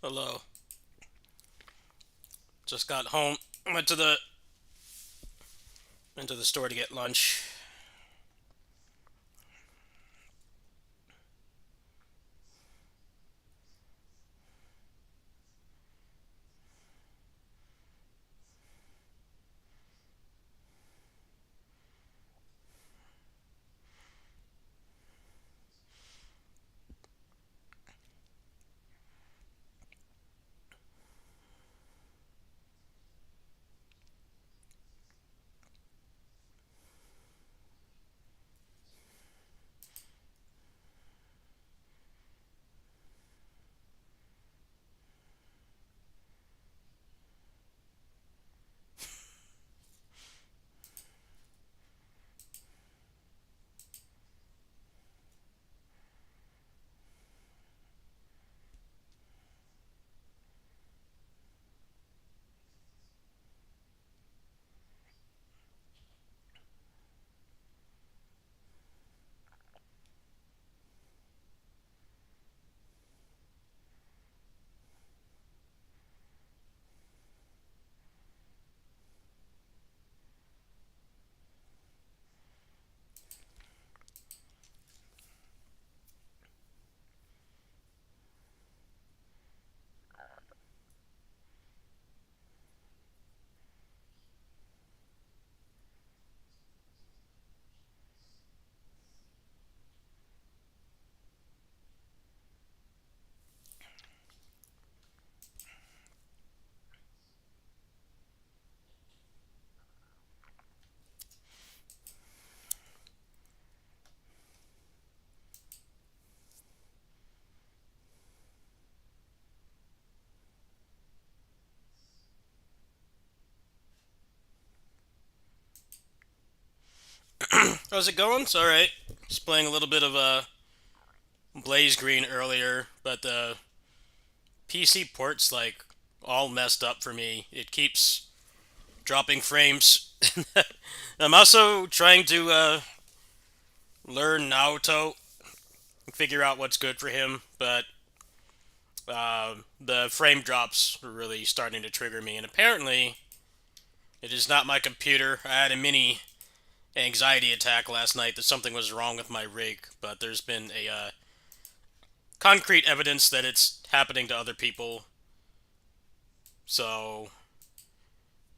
Hello. Just got home. Went to the store to get lunch. How's it going? It's alright. Just playing a little bit of Blaze Green earlier, but the PC port's like all messed up for me. It keeps dropping frames. I'm also trying to learn Naoto, figure out what's good for him, but the frame drops are really starting to trigger me. And apparently, it is not my computer. I had a mini anxiety attack last night that something was wrong with my rig, but there's been a concrete evidence that it's happening to other people. So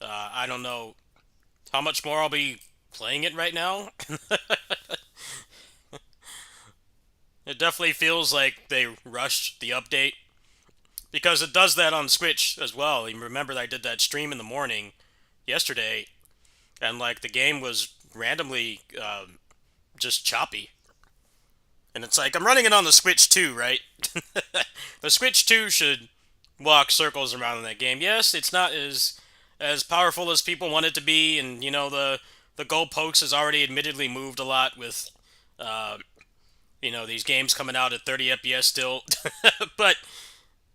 I don't know how much more I'll be playing it right now. It definitely feels like they rushed the update because it does that on Switch as well. You remember that I did that stream in the morning yesterday, and like the game was randomly just choppy. And it's like I'm running it on the Switch 2, right? The Switch 2 should walk circles around in that game. Yes, it's not as powerful as people want it to be, and the goalpost has already admittedly moved a lot with uh, these games coming out at 30 FPS still. But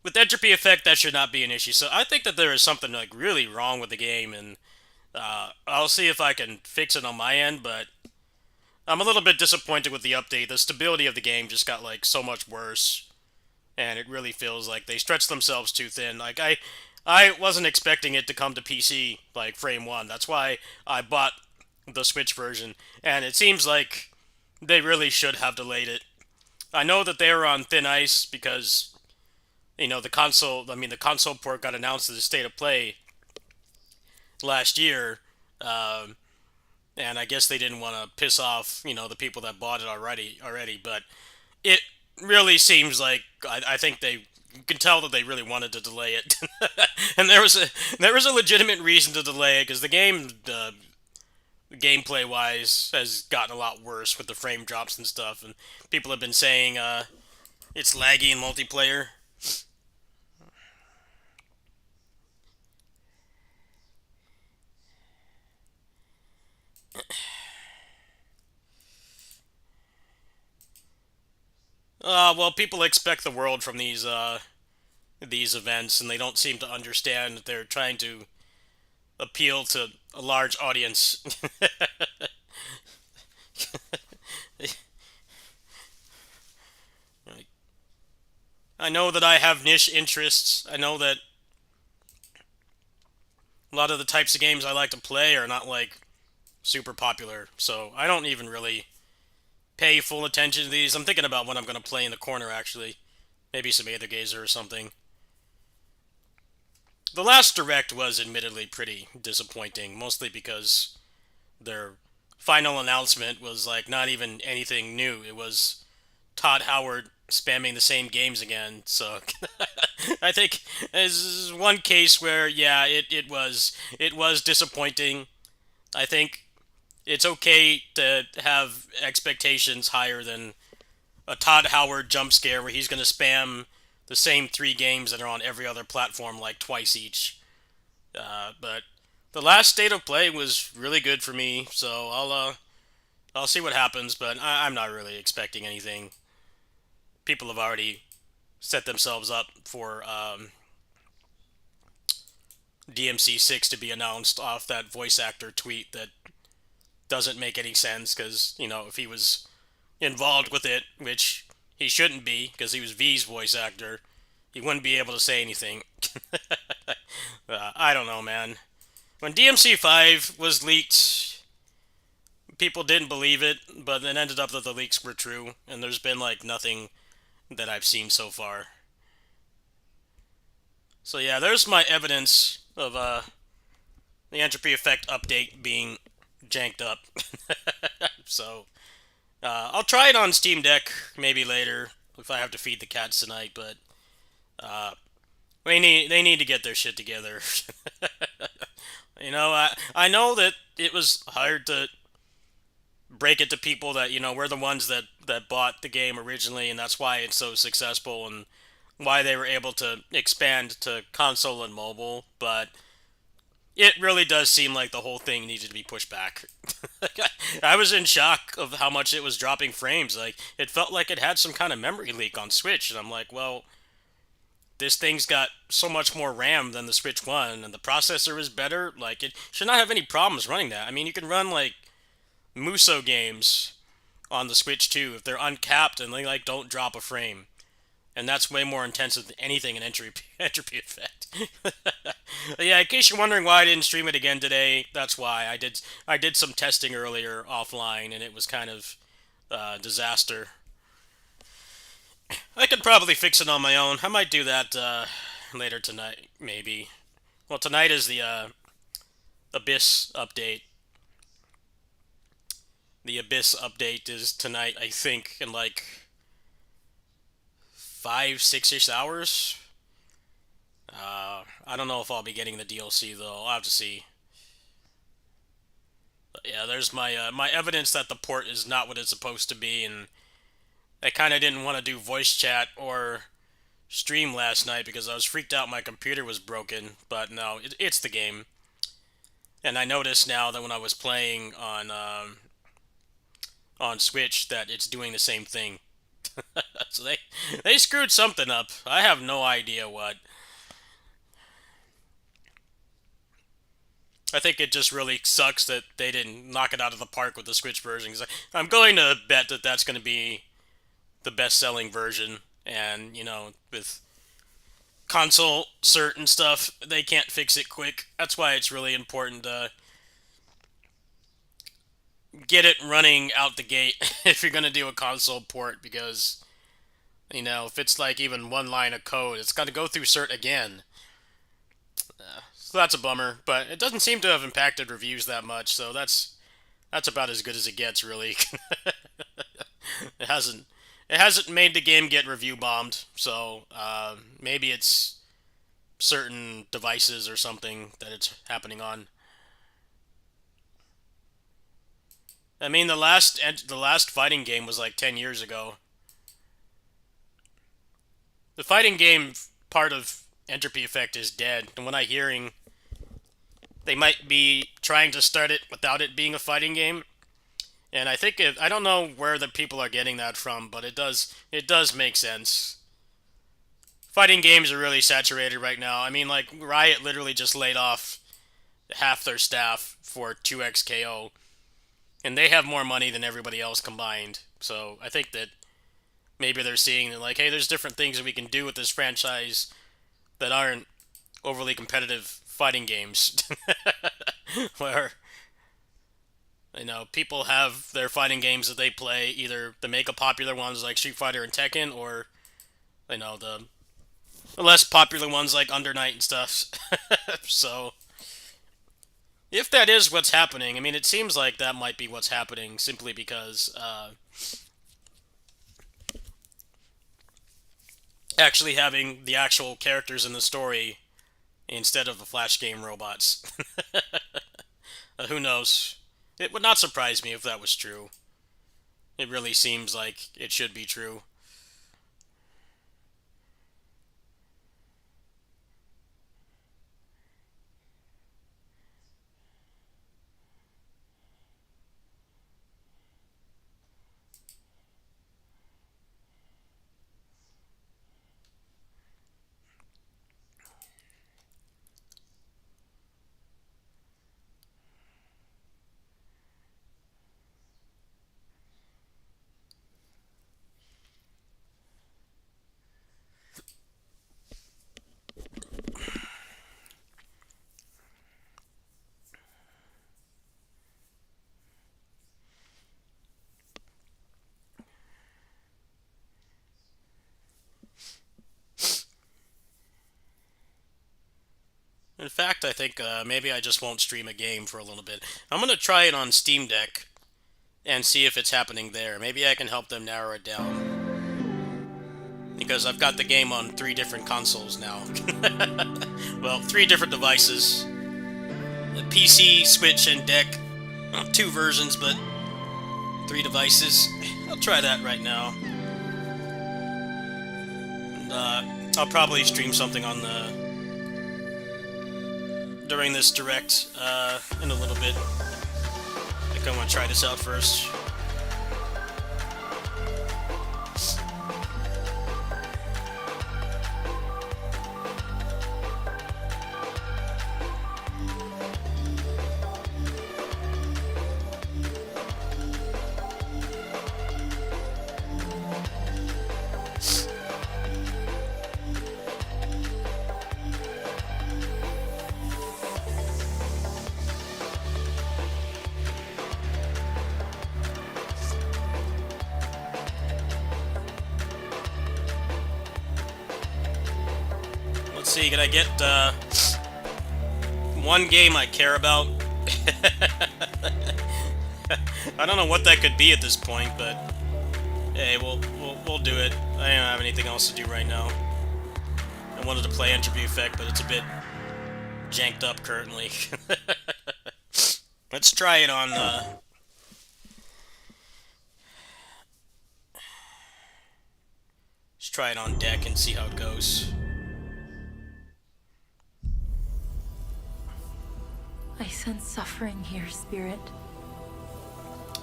with entropy effect, that should not be an issue. So I think that there is something like really wrong with the game, and I'll see if I can fix it on my end. But I'm a little bit disappointed with the update. The stability of the game just got like so much worse, and it really feels like they stretched themselves too thin. Like I wasn't expecting it to come to PC like frame one. That's why I bought the Switch version, and it seems like they really should have delayed it. I know that they were on thin ice because the console. I mean, the console port got announced as a state of play last year, um, and I guess they didn't want to piss off the people that bought it already. But it really seems like I think they you can tell that they really wanted to delay it, and there was a legitimate reason to delay it because the game, gameplay wise, has gotten a lot worse with the frame drops and stuff, and people have been saying it's laggy in multiplayer. Well, people expect the world from these events, and they don't seem to understand that they're trying to appeal to a large audience. I know that I have niche interests. I know that a lot of the types of games I like to play are not like super popular, so I don't even really pay full attention to these. I'm thinking about what I'm going to play in the corner actually. Maybe some Aether Gazer or something. The last direct was admittedly pretty disappointing, mostly because their final announcement was like not even anything new. It was Todd Howard spamming the same games again. So I think this is one case where yeah, it was disappointing. I think it's okay to have expectations higher than a Todd Howard jump scare where he's going to spam the same three games that are on every other platform like twice each. But the last state of play was really good for me, so I'll see what happens. But I'm not really expecting anything. People have already set themselves up for DMC6 to be announced off that voice actor tweet that doesn't make any sense because if he was involved with it, which he shouldn't be because he was V's voice actor, he wouldn't be able to say anything. I don't know, man. When DMC5 was leaked, people didn't believe it, but it ended up that the leaks were true, and there's been like nothing that I've seen so far. So yeah, there's my evidence of the entropy effect update being janked up. So I'll try it on Steam Deck maybe later if I have to feed the cats tonight, but uh, they need to get their shit together. I know that it was hard to break it to people that we're the ones that bought the game originally, and that's why it's so successful and why they were able to expand to console and mobile. But it really does seem like the whole thing needed to be pushed back. I was in shock of how much it was dropping frames. Like it felt like it had some kind of memory leak on Switch, and I'm like, well, this thing's got so much more RAM than the Switch One, and the processor is better. Like it should not have any problems running that. I mean, you can run like Muso games on the Switch 2 if they're uncapped and they like don't drop a frame. And that's way more intensive than anything in entropy, entropy effect. Yeah, in case you're wondering why I didn't stream it again today, that's why I did some testing earlier offline and it was kind of disaster. I could probably fix it on my own. I might do that later tonight, maybe. Well, tonight is the Abyss update. The Abyss update is tonight, I think, in like 5, 6-ish hours. I don't know if I'll be getting the DLC though. I'll have to see. But yeah, there's my evidence that the port is not what it's supposed to be, and I kind of didn't want to do voice chat or stream last night because I was freaked out my computer was broken. But no, it's the game, and I noticed now that when I was playing on Switch that it's doing the same thing. So they screwed something up. I have no idea what. I think it just really sucks that they didn't knock it out of the park with the Switch version. Cause I'm going to bet that that's going to be the best-selling version, and with console certain stuff, they can't fix it quick. That's why it's really important to get it running out the gate if you're going to do a console port, because if it's like even one line of code, it's got to go through cert again. So that's a bummer, but it doesn't seem to have impacted reviews that much, so that's about as good as it gets, really. it hasn't it hasn't made the game get review bombed, so maybe it's certain devices or something that it's happening on. I mean, the last fighting game was like 10 years ago. The fighting game part of Entropy Effect is dead, and when I hearing they might be trying to start it without it being a fighting game. And I think I don't know where the people are getting that from, but it does make sense. Fighting games are really saturated right now. I mean, like Riot literally just laid off half their staff for 2XKO, and they have more money than everybody else combined. So I think that maybe they're seeing, they're like, hey, there's different things that we can do with this franchise that aren't overly competitive fighting games. Where, people have their fighting games that they play, either the mega popular ones like Street Fighter and Tekken, or, the less popular ones like Under Night and stuff. So, if that is what's happening, I mean, it seems like that might be what's happening simply because actually having the actual characters in the story instead of the Flash game robots. Who knows? It would not surprise me if that was true. It really seems like it should be true. In fact, I think maybe I just won't stream a game for a little bit. I'm going to try it on Steam Deck and see if it's happening there. Maybe I can help them narrow it down. Because I've got the game on 3 different consoles now. Well, 3 different devices. The PC, Switch, and Deck. 2 versions, but 3 devices. I'll try that right now. And, I'll probably stream something on the during this direct in a little bit. I think I want to try this out first. See, can I get one game I care about? I don't know what that could be at this point, but hey, we'll do it. I don't have anything else to do right now. I wanted to play Entropy Effect, but it's a bit janked up currently. Let's try it on. Let's try it on deck and see how it goes. I sense suffering here, Spirit.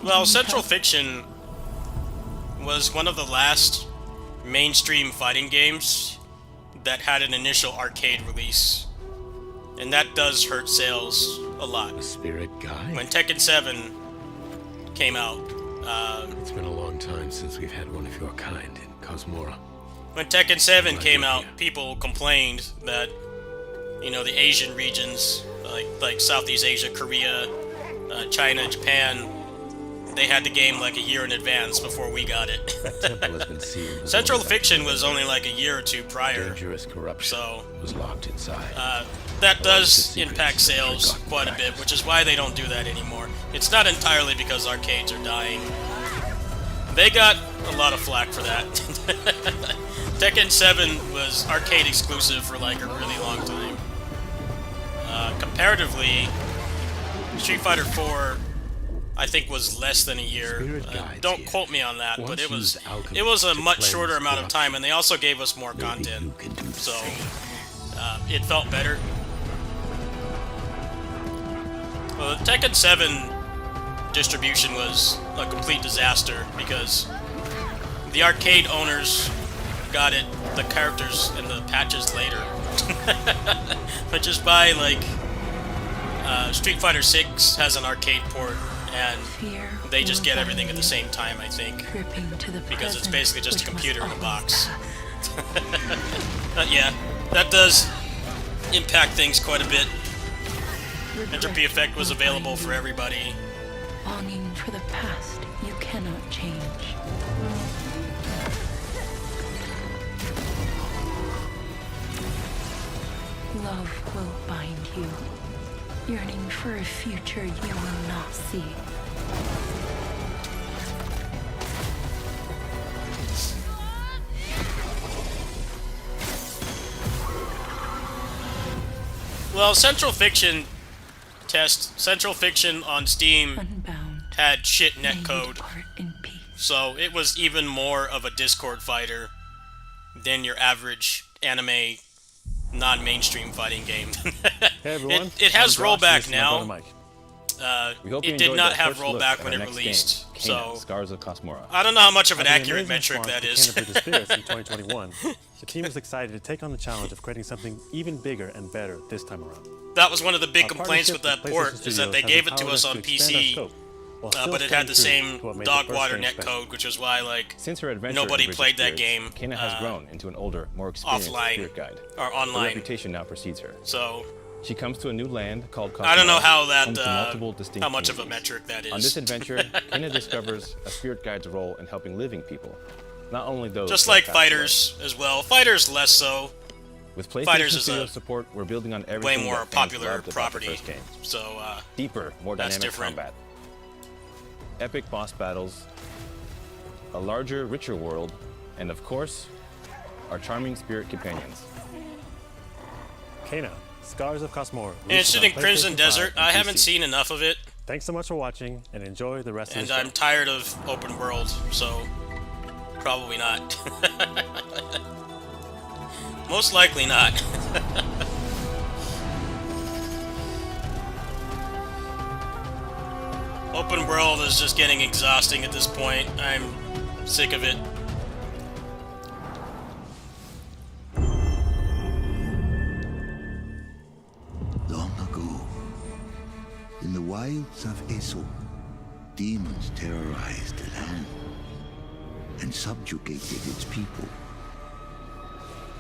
Well, Central Fiction was one of the last mainstream fighting games that had an initial arcade release. And that does hurt sales a lot. A spirit guy? When Tekken 7 came out, it's been a long time since we've had one of your kind in Cosmora. When Tekken 7 came out, people complained that, the Asian regions, like Southeast Asia, Korea, China, Japan, they had the game like a year in advance before we got it. That temple has been sealed. Central Fiction was only like a year or 2 prior. Dangerous corruption was locked inside. That does impact sales quite a bit, which is why they don't do that anymore. It's not entirely because arcades are dying. They got a lot of flack for that. Tekken 7 was arcade exclusive for like a really long time. Comparatively, Street Fighter 4, I think, was less than a year. Don't quote me on that, but it was a much shorter amount of time, and they also gave us more content, so it felt better. Well, the Tekken 7 distribution was a complete disaster because the arcade owners got the characters and the patches later. But just buy Street Fighter 6 has an arcade port, and Fear they just will get bind everything at the you, same time, I think, gripping to the because it's present, basically just a which must computer in a always box. pass. Yeah, that does impact things quite a bit. Regret Entropy effect was will available bind for you, everybody. longing for the past you cannot change. Love will bind you, yearning for a future you will not see. Well, Central Fiction on Steam Unbound, had shit may you netcode, depart in peace. so it was even more of a Discord fighter than your average anime non-mainstream fighting game. Hey everyone, it has I'm Josh, and rollback this is my brother now. Mike. We hope It you did enjoyed not that have first look rollback at when our it next released, game, so Kena, Scars of Cosmora. I don't know how much of an After the accurate amazing metric response that to is. Kena Bridge of Spirits in 2021, the team is excited to take on the challenge of creating something even bigger and better this time around. That was one of the big Our complaints partnership with that with port, PlayStation is that they Studios gave has it to empowered us us on to expand our PC, scope, while still but it had the staying same true to what made the first Dogwater game special. netcode, which is why, like, Since her adventure nobody in Bridge of played that Spirits, game Kena has grown into an older, more experienced offline spirit guide. or Her online. reputation now precedes her. So She comes to a new land called Cosmora, I don't know how home that, to multiple distinct how much of a communities. metric that is. On this adventure, Kena discovers a spirit guide's role in helping living people, not only those Just who like have passed Fighters as well. Fighters less so. away. With PlayStation Fighters is Studio a support, we're building on Way everything more that fans popular loved about the property. first game. So, Deeper, more that's dynamic different. combat, epic boss battles, a larger, richer world, and of course, our charming spirit companions. Kena, Scars of Cosmora. interested in Crimson Desert. I haven't seen enough of it, Thanks so much for watching, and enjoy the rest and of the I'm tired of open world, so probably not. Most likely not. Open world is just getting exhausting at this point. I'm sick of it. Long ago, in the wilds of Eso, demons terrorized the land and subjugated its people.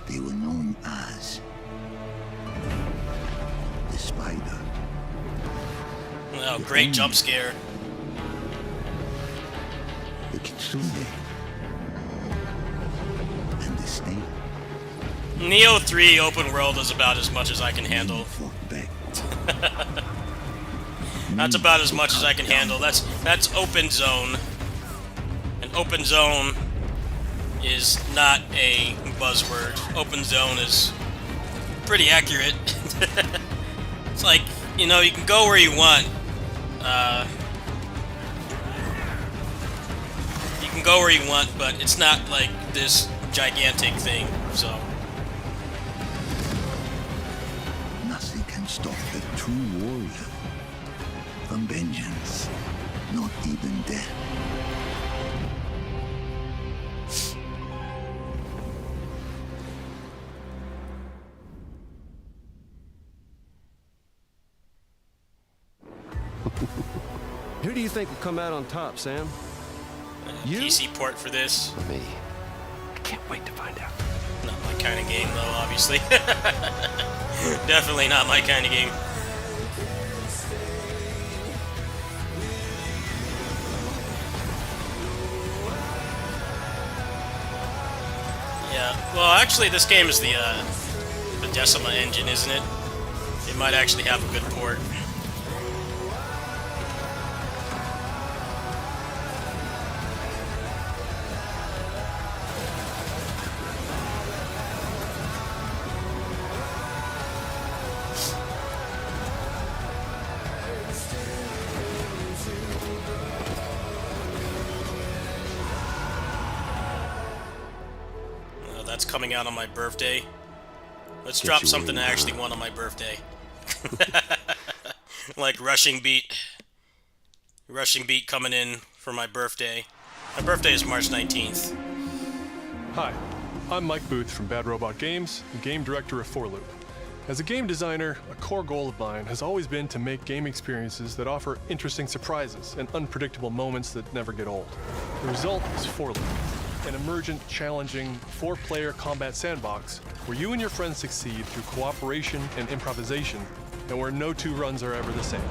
They were known as the Spider. Oh, great jump scare. The Kitsune, and the Snake. Neo 3 open world is about as much as I can handle. Fought back. That's about as much as I can handle. That's open zone. And open zone is not a buzzword. Open zone is pretty accurate. It's like, you know, you can go where you want. You can go where you want, but it's not like this gigantic thing, so. Nothing can stop a true warrior from vengeance, not even death. Who do you think will come out on top, Sam? You? PC port for this. Me. I can't wait to find out. Not my kind of game, though, obviously. Definitely not my kind of game. Yeah, well, actually, this game is the Decima engine, isn't it? It might actually have a good port. That's coming out on my birthday. Let's drop something I actually want on my birthday. Like Rushing Beat. Rushing Beat coming in for my birthday. My birthday is March 19th. Hi, I'm Mike Booth from Bad Robot Games, game director of 4 Loop. As a game designer, a core goal of mine has always been to make game experiences that offer interesting surprises and unpredictable moments that never get old. The result is Forloop, an emergent, challenging, 4-player combat sandbox where you and your friends succeed through cooperation and improvisation, and where no two runs are ever the same.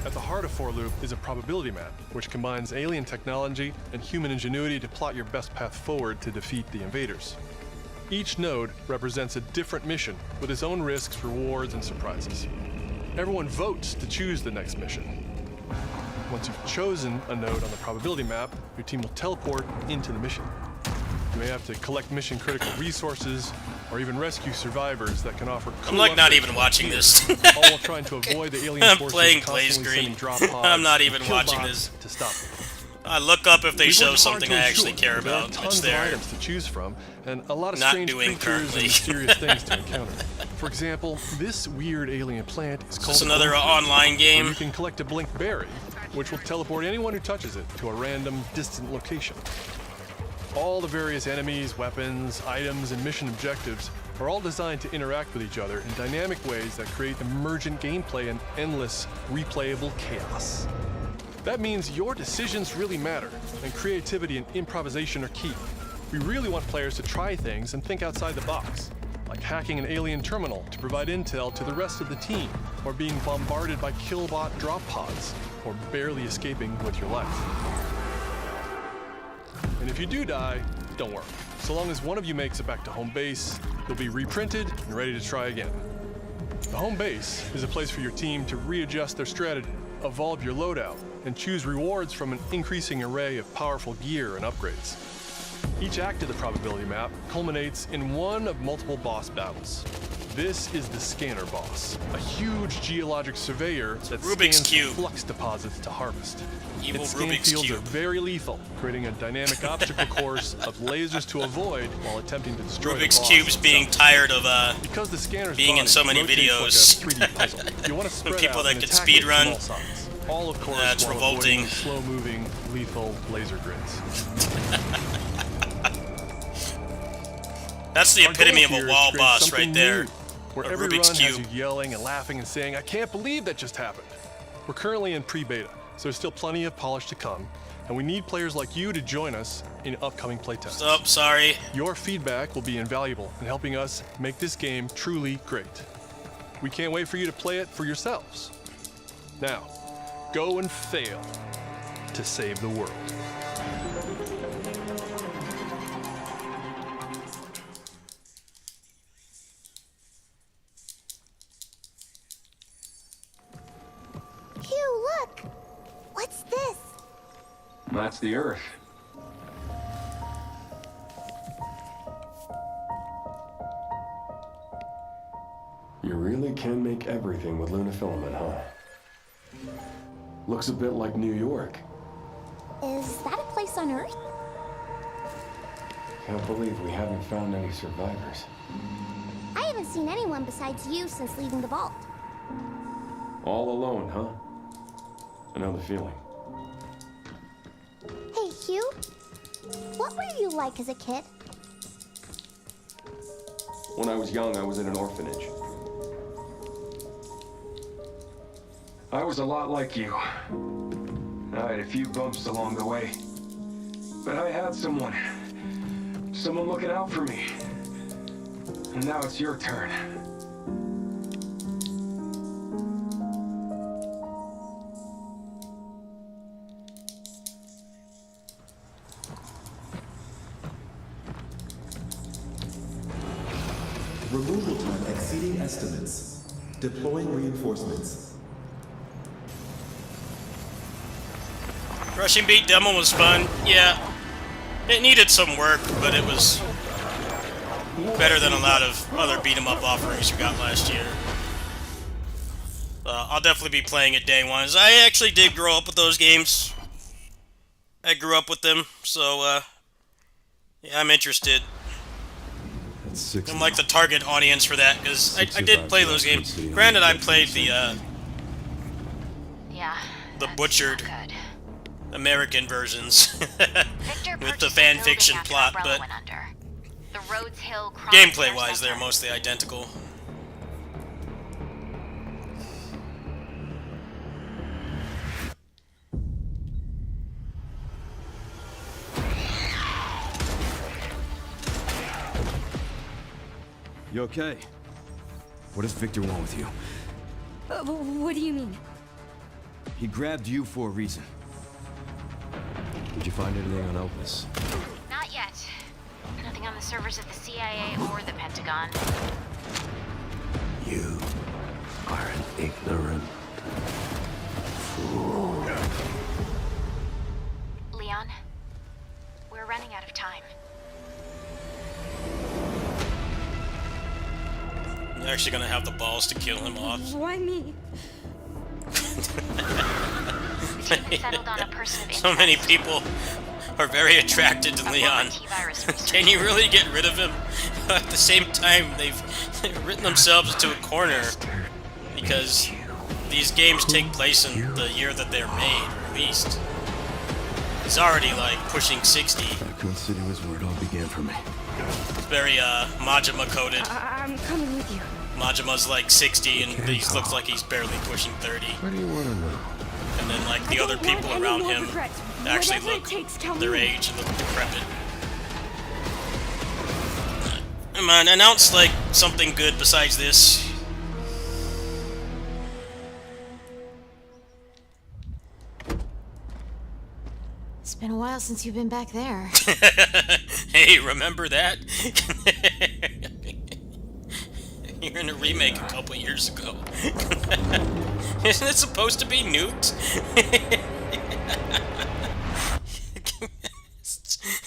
At the heart of Forloop is a probability map, which combines alien technology and human ingenuity to plot your best path forward to defeat the invaders. Each node represents a different mission with its own risks, rewards, and surprises. Everyone votes to choose the next mission. Once you've chosen a node on the probability map, your team will teleport into the mission. You may have to collect mission-critical resources, or even rescue survivors that can offer cool I'm like not upgrades even to the watching team, this. all while trying to avoid the alien I'm forces playing constantly Blaze sending Green. drop pods I'm not and even kill watching bots this. to stop them. I look up if they We've show worked hard something to I actually ensure care there are about. tons It's of there. items to choose from, and a lot of Not strange doing creatures currently. and mysterious things to encounter. For example, this weird alien plant is called Just another Battride, online where game. you can collect a blink berry, which will teleport anyone who touches it to a random, distant location. All the various enemies, weapons, items, and mission objectives are all designed to interact with each other in dynamic ways that create emergent gameplay and endless, replayable chaos. That means your decisions really matter, and creativity and improvisation are key. We really want players to try things and think outside the box, like hacking an alien terminal to provide intel to the rest of the team, or being bombarded by killbot drop pods, or barely escaping with your life. And if you do die, don't worry. So long as one of you makes it back to home base, you'll be reprinted and ready to try again. The home base is a place for your team to readjust their strategy, evolve your loadout, and choose rewards from an increasing array of powerful gear and upgrades. Each act of the probability map culminates in one of multiple boss battles. This is the Scanner Boss, a huge geologic surveyor that Rubik's scans Cube. flux deposits to harvest. Evil Its scan Rubik's fields Cube. are very lethal, creating a dynamic obstacle course of lasers to avoid while attempting to destroy the Rubik's boss Cube's being itself. tired of Because the scanner's being in body so many rotates videos. like a 3D puzzle, you want to spread people out that and can attack it from speedrun. all sides. All, of course, That's while revolting. avoiding slow-moving, lethal laser grids. That's the Our epitome of goal a here is wall to create boss something right there. new, where A every Rubik's run has Cube. you yelling and laughing and saying, "I can't believe that just happened." We're currently in pre-beta, so there's still plenty of polish to come, and we need players like you to join us in upcoming playtests. Oh, sorry. Your feedback will be invaluable in helping us make this game truly great. We can't wait for you to play it for yourselves. Now, go and fail to save the world. Hugh, look! What's this? That's the Earth. You really can make everything with lunafilament, huh? Looks a bit like New York. Is that a place on Earth? Can't believe we haven't found any survivors. I haven't seen anyone besides you since leaving the vault. All alone, huh? I know the feeling. Hey, Hugh. What were you like as a kid? When I was young, I was in an orphanage. I was a lot like you. I had a few bumps along the way. But I had someone looking out for me. And now it's your turn. Removal time exceeding estimates. Deploying reinforcements. Rushing Beat demo was fun. Yeah. It needed some work, but it was better than a lot of other beat 'em up offerings we got last year. I'll definitely be playing it day one. I actually did grow up with those games. I grew up with them, so yeah, I'm interested. That's 6 I'm like the target audience for that, because I did play those games. Granted, I played the Yeah. Butchered American versions Victor with the purchased a fan building fiction after plot, Umbrella but went under. The Rhodes Hill gameplay-wise, they're mostly identical. You okay? What does Victor want with you? What do you mean? He grabbed you for a reason. Did you find anything on Elvis? Not yet. Nothing on the servers of the CIA or the Pentagon. You are an ignorant fool. Leon, we're running out of time. You're actually gonna have the balls to kill him off. Why me? Settled on a person of So many people are very attracted to Leon. Can you really get rid of him? At the same time, they've written themselves into a corner because these games take place in the year that they're made, released. He's already like pushing 60. Raccoon City was where it all began for me. It's very Majima coded. I'm coming with you. Majima's like 60 and he looks like he's barely pushing 30. What do you want to know? And then like the other people around him actually look their age and look decrepit. Come on, announce like something good besides this. It's been a while since you've been back there. Hey, remember that? You're in a remake a couple years ago. Isn't it supposed to be nuked?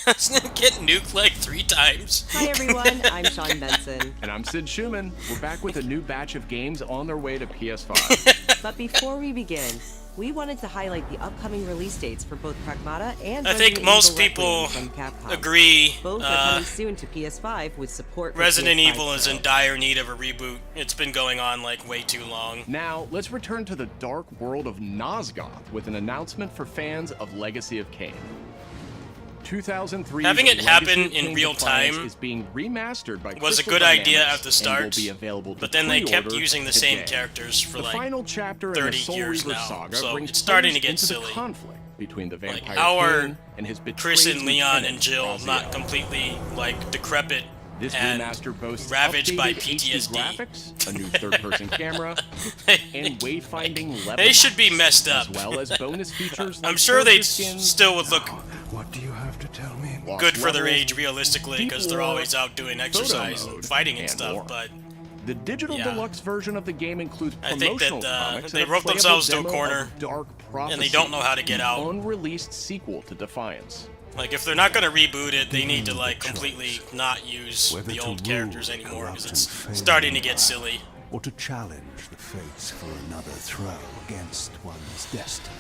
Doesn't it get nuked like 3 times? Hi everyone, I'm Sean Benson. And I'm Sid Schumann. We're back with a new batch of games on their way to PS5. But before we begin, we wanted to highlight the upcoming release dates for both Pragmata and I think Resident most Evil people Requiem from Capcom. agree Both are coming soon to PS5 with support for Resident PS5 Evil is Pro. in dire need of a reboot. It's been going on like way too long. Now, let's return to the dark world of Nosgoth with an announcement for fans of Legacy of Kain. 2003 Having it happen in real time is being remastered by was a Crystal good idea Dynamics at the and start, will be available to but then they kept pre-order using the today. same characters for The like final chapter in 30 the Soul years Reaver now, saga so brings it's starting to players get into the silly. conflict between the vampire our king and his betrayed Chris and Leon lieutenant, and Jill Raziel. not completely like decrepit This and remaster boasts ravaged by updated HD PTSD. graphics, a new third-person camera, and wayfinding levels. They should be messed up. As well as bonus features I'm like sure they character skins, still would look What do you have to tell me? lost good for their levels, age realistically deep because they're lore, always out doing exercise photo and mode, fighting and and stuff, more. but The digital Yeah. deluxe version of the game includes I think promotional that comics they and a wrote playable themselves to a demo corner, of Dark Prophecy, and they don't know how to get the out. unreleased sequel to Defiance. like if they're not going to reboot it, they need to like completely not use Whether the to old rule, characters anymore because corrupt, it's and fail, starting to get silly. or to challenge the fates for another throw against one's destiny.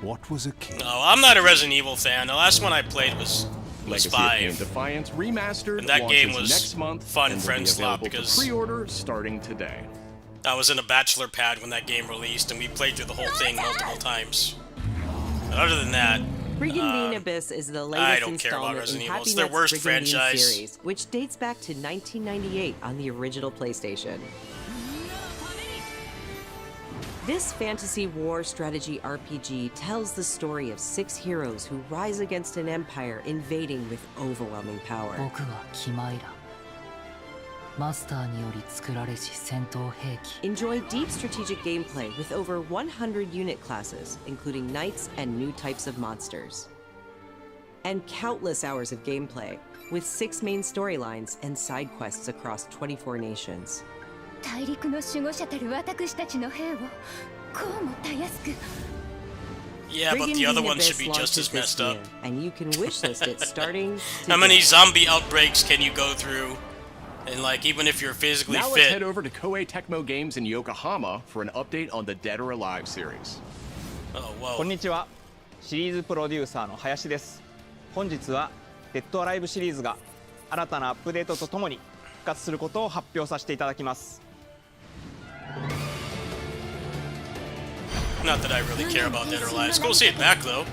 What was a king? No, I'm not a Resident Evil fan. The last one I played was Legacy of Kain 5. Defiance Remastered And that launches game was next month fun and will friend be slop available because- for pre-order starting today. I was in a bachelor pad when that game released, and we played through the whole thing multiple times. But other than that, Brigandine Abyss is the I latest don't care about installment in Resident Evil. Happy It's their Nuts worst Brigandine franchise. series, which dates back to 1998 on the original PlayStation. This fantasy war strategy RPG tells the story of 6 heroes who rise against an empire invading with overwhelming power. 僕はキマイラ。マスターにより作られし戦闘兵器。 Enjoy deep strategic gameplay with over 100 unit classes, including knights and new types of monsters. And countless hours of gameplay, with 6 main storylines and side quests across 24 nations. 大陸の守護者たる私たちの兵をこうもたやすく yeah, but the other Brigandine one should Abyss be just launches as messed this up. year, and you can wishlist it starting How many today. zombie outbreaks can you go through? And like, even if you're physically Now let's fit, head over to Koei Tecmo Games in Yokohama for an update on the Dead or Alive series. oh こん whoa. にちは。シリーズプロデューサーの林です。本日はデッドアライブシリーズが新たなアップデートとともに復活することを発表させていただきます。Not that I really care about Dead or Alive. It's cool to see it back, though.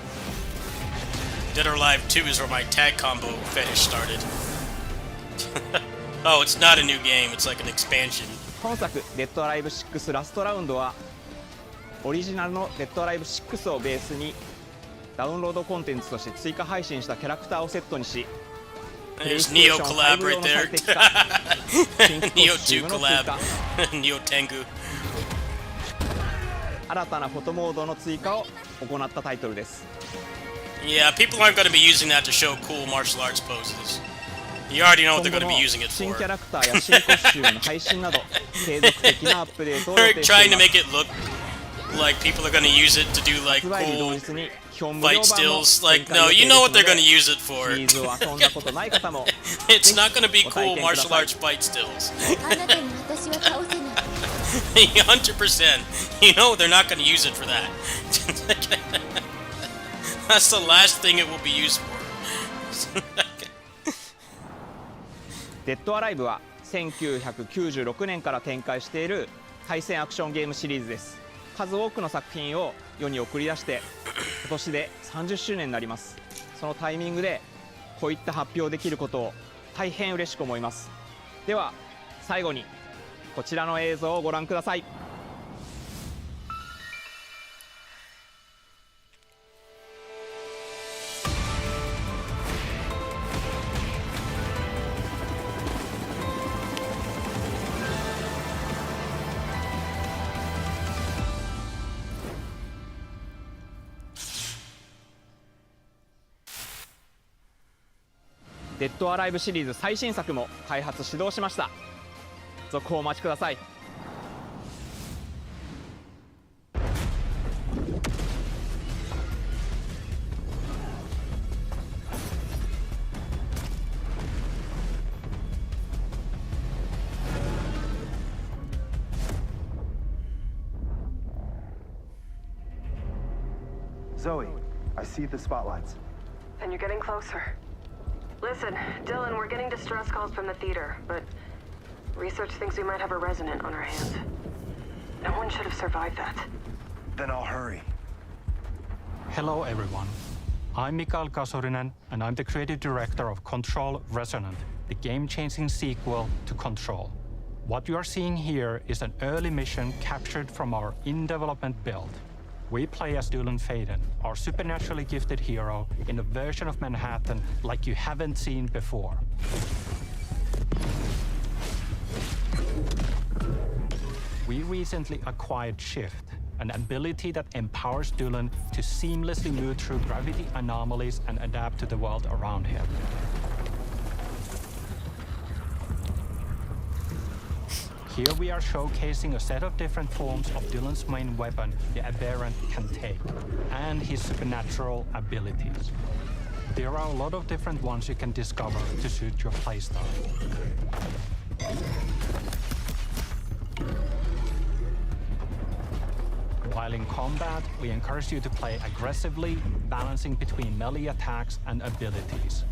Dead or Alive 2 is where my tag combo fetish started. Oh, it's not a new game. It's like an expansion. 本作「デッドアライブ6ラストラウンド」はオリジナルの「デッドアライブ6」をベースにダウンロードコンテンツとして追加配信したキャラクターをセットにし There's Neo collab right there. Neo 2 collab. Neo Tengu. 新たなフォトモードの追加を行ったタイトルです。 Yeah, people aren't going to be using that to show cool martial arts poses. You already know what they're going to be using it 新 for. キャラクターや新コスチュームの配信など継続的なアップデートを予 They're 定してい trying to ます make it look like people are going to use it to do like 発売日同 cool 日に基本無料 fight 版も stills. 展 Like, 開 no, 予定 you です know の what they're で going to use it for. シリーズを遊んだことない方も It's not going to be ご体 cool 験くだ martial さい arts fight stills. あなたに私は倒せない 100%. You know they're not going to use it for that. That's the last thing it will be used for. デッドアライブは1996年から展開している対戦アクションゲームシリーズです。数多くの作品を世に送り出して今年で30周年になります。そのタイミングでこういった発表できることを大変嬉しく思います。では最後にこちらの映像をご覧ください。デッドアライブシリーズ最新作も開発始動しました。続報お待ちください。Zoe, I see the spotlights. And you're getting closer. Listen, Dylan, we're getting distress calls from the theater, but research thinks we might have a resident on our hands. No one should have survived that. Then I'll hurry. Hello, everyone. I'm Mikael Kasurinen, and I'm the creative director of Control Resonant, the game-changing sequel to Control. What you are seeing here is an early mission captured from our in-development build. We play as Dylan Faden, our supernaturally gifted hero, in a version of Manhattan like you haven't seen before. We recently acquired Shift, an ability that empowers Dylan to seamlessly move through gravity anomalies and adapt to the world around him. Here we are showcasing a set of different forms of Dylan's main weapon, the Aberrant, can take, and his supernatural abilities. There are a lot of different ones you can discover to suit your playstyle. While in combat, we encourage you to play aggressively, balancing between melee attacks and abilities.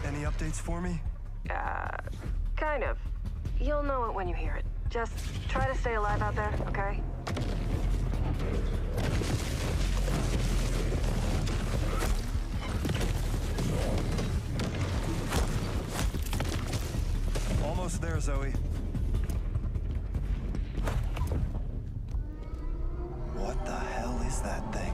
Any updates for me? Kind of. You'll know it when you hear it. Just try to stay alive out there, okay? Almost there, Zoe. What the hell is that thing?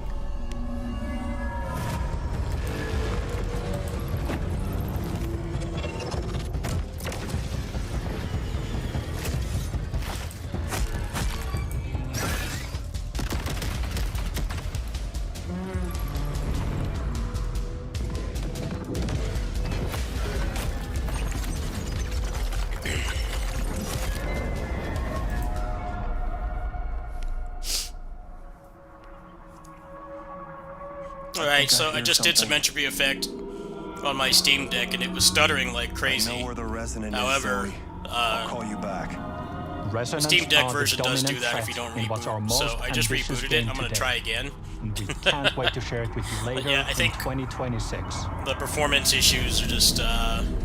Alright, so I just did some entropy effect on my Steam Deck and it was stuttering like crazy. However, Steam Deck version does do that if you don't reboot, so I just rebooted it. I'm gonna try again. We can't wait to share it with you later yeah, I think in 2026. The performance issues are just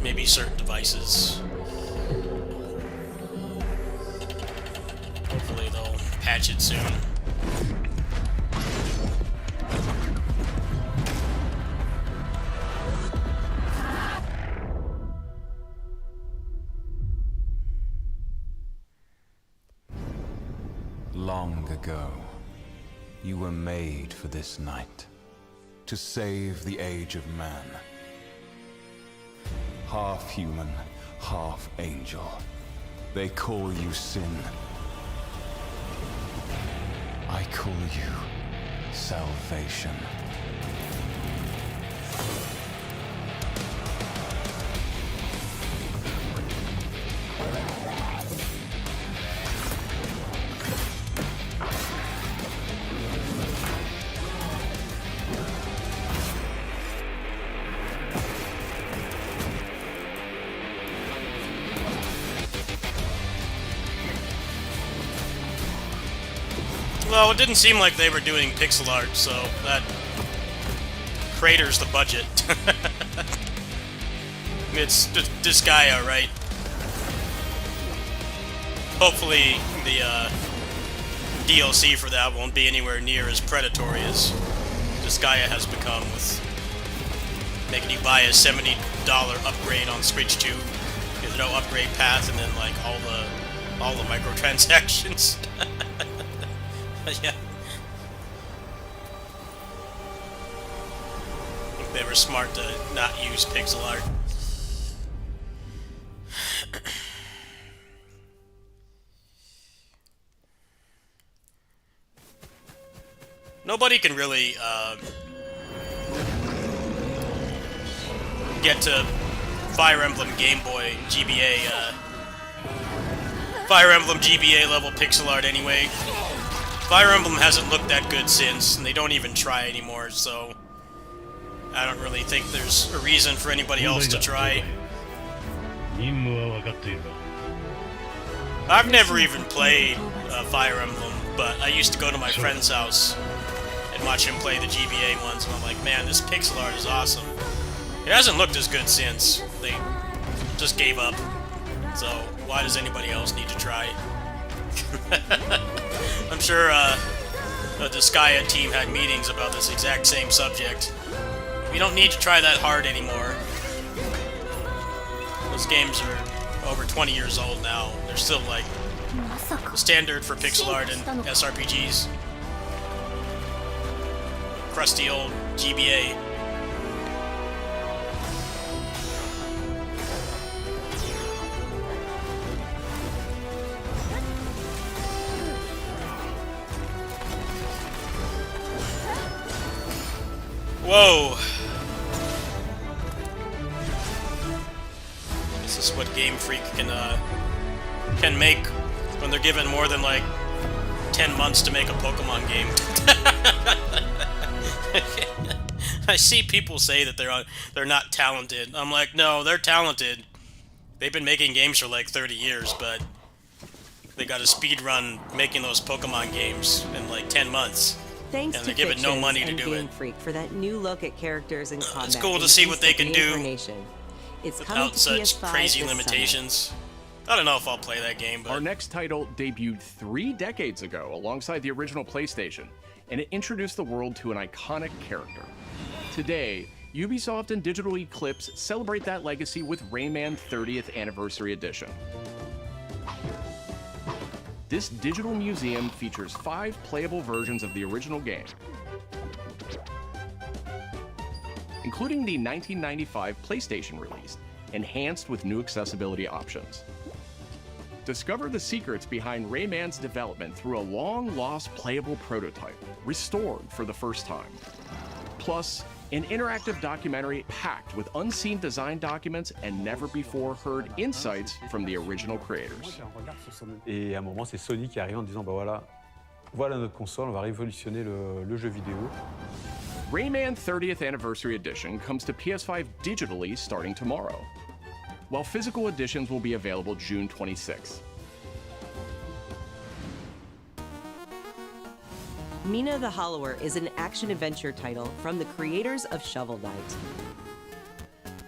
maybe certain devices. patch it soon. Long ago, you were made for this night, to save the age of man. Half human, half angel. They call you sin. I call you salvation. Well, it didn't seem like they were doing pixel art, so that craters the budget. It's Disgaea, right? Hopefully the DLC for that won't be anywhere near as predatory as Disgaea has become, with making you buy a $70 upgrade on Switch 2. There's no upgrade path, and then like all the microtransactions. Yeah. I think they were smart to not use pixel art. Nobody can really get to Fire Emblem Game Boy GBA Fire Emblem GBA level pixel art anyway. Fire Emblem hasn't looked that good since, and they don't even try anymore, so I don't really think there's a reason for anybody else to try. I've never even played Fire Emblem, but I used to go to my friend's house and watch him play the GBA ones, and I'm like, man, this pixel art is awesome. It hasn't looked as good since. They just gave up. So why does anybody else need to try? I'm sure the Disgaea team had meetings about this exact same subject. We don't need to try that hard anymore. Those games are over 20 years old now. They're still like the standard for pixel art and SRPGs. Crusty old GBA. Whoa! This is what Game Freak can make when they're given more than like 10 months to make a Pokemon game. I see people say that they're not talented. I'm like, no, they're talented. They've been making games for like 30 years, but they got a speed run making those Pokemon games in like 10 months. Thanks and to they're given no Fictions money to and do Game it. Freak for that new look at characters and combat. It's cool to see what they can do It's coming without to such PS5 crazy this limitations. summer. I don't know if I'll play that game, but Our next title debuted 3 decades ago alongside the original PlayStation, and it introduced the world to an iconic character. Today, Ubisoft and Digital Eclipse celebrate that legacy with Rayman 30th Anniversary Edition. This digital museum features 5 playable versions of the original game, including the 1995 PlayStation release, enhanced with new accessibility options. Discover the secrets behind Rayman's development through a long-lost playable prototype, restored for the first time. Plus, an interactive documentary packed with unseen design documents and never-before-heard insights from the original creators. Et à un moment, c'est Sony qui arrive en disant, bah voilà, voilà notre console, on va révolutionner le jeu vidéo. Rayman 30th Anniversary Edition comes to PS5 digitally starting tomorrow, while physical editions will be available June 26th. Mina the Hollower is an action-adventure title from the creators of Shovel Knight.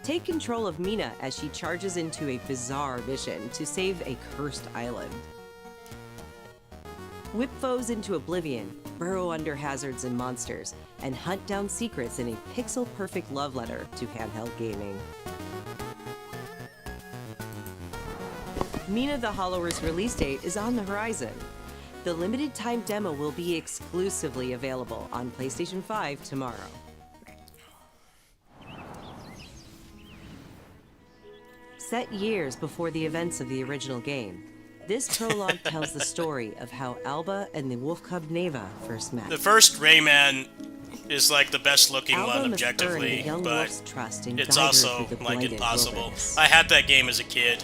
Take control of Mina as she charges into a bizarre mission to save a cursed island. Whip foes into oblivion, burrow under hazards and monsters, and hunt down secrets in a pixel-perfect love letter to handheld gaming. Mina the Hollower's release date is on the horizon. The limited-time demo will be exclusively available on PlayStation 5 tomorrow. Set years before the events of the original game, this prologue tells the story of how Alba and the wolf cub Neva first met. The first Rayman is like the best looking Alba one must earn the objectively, young but wolf's trust and it's guide her also through the like blighted impossible. wilderness. I had that game as a kid.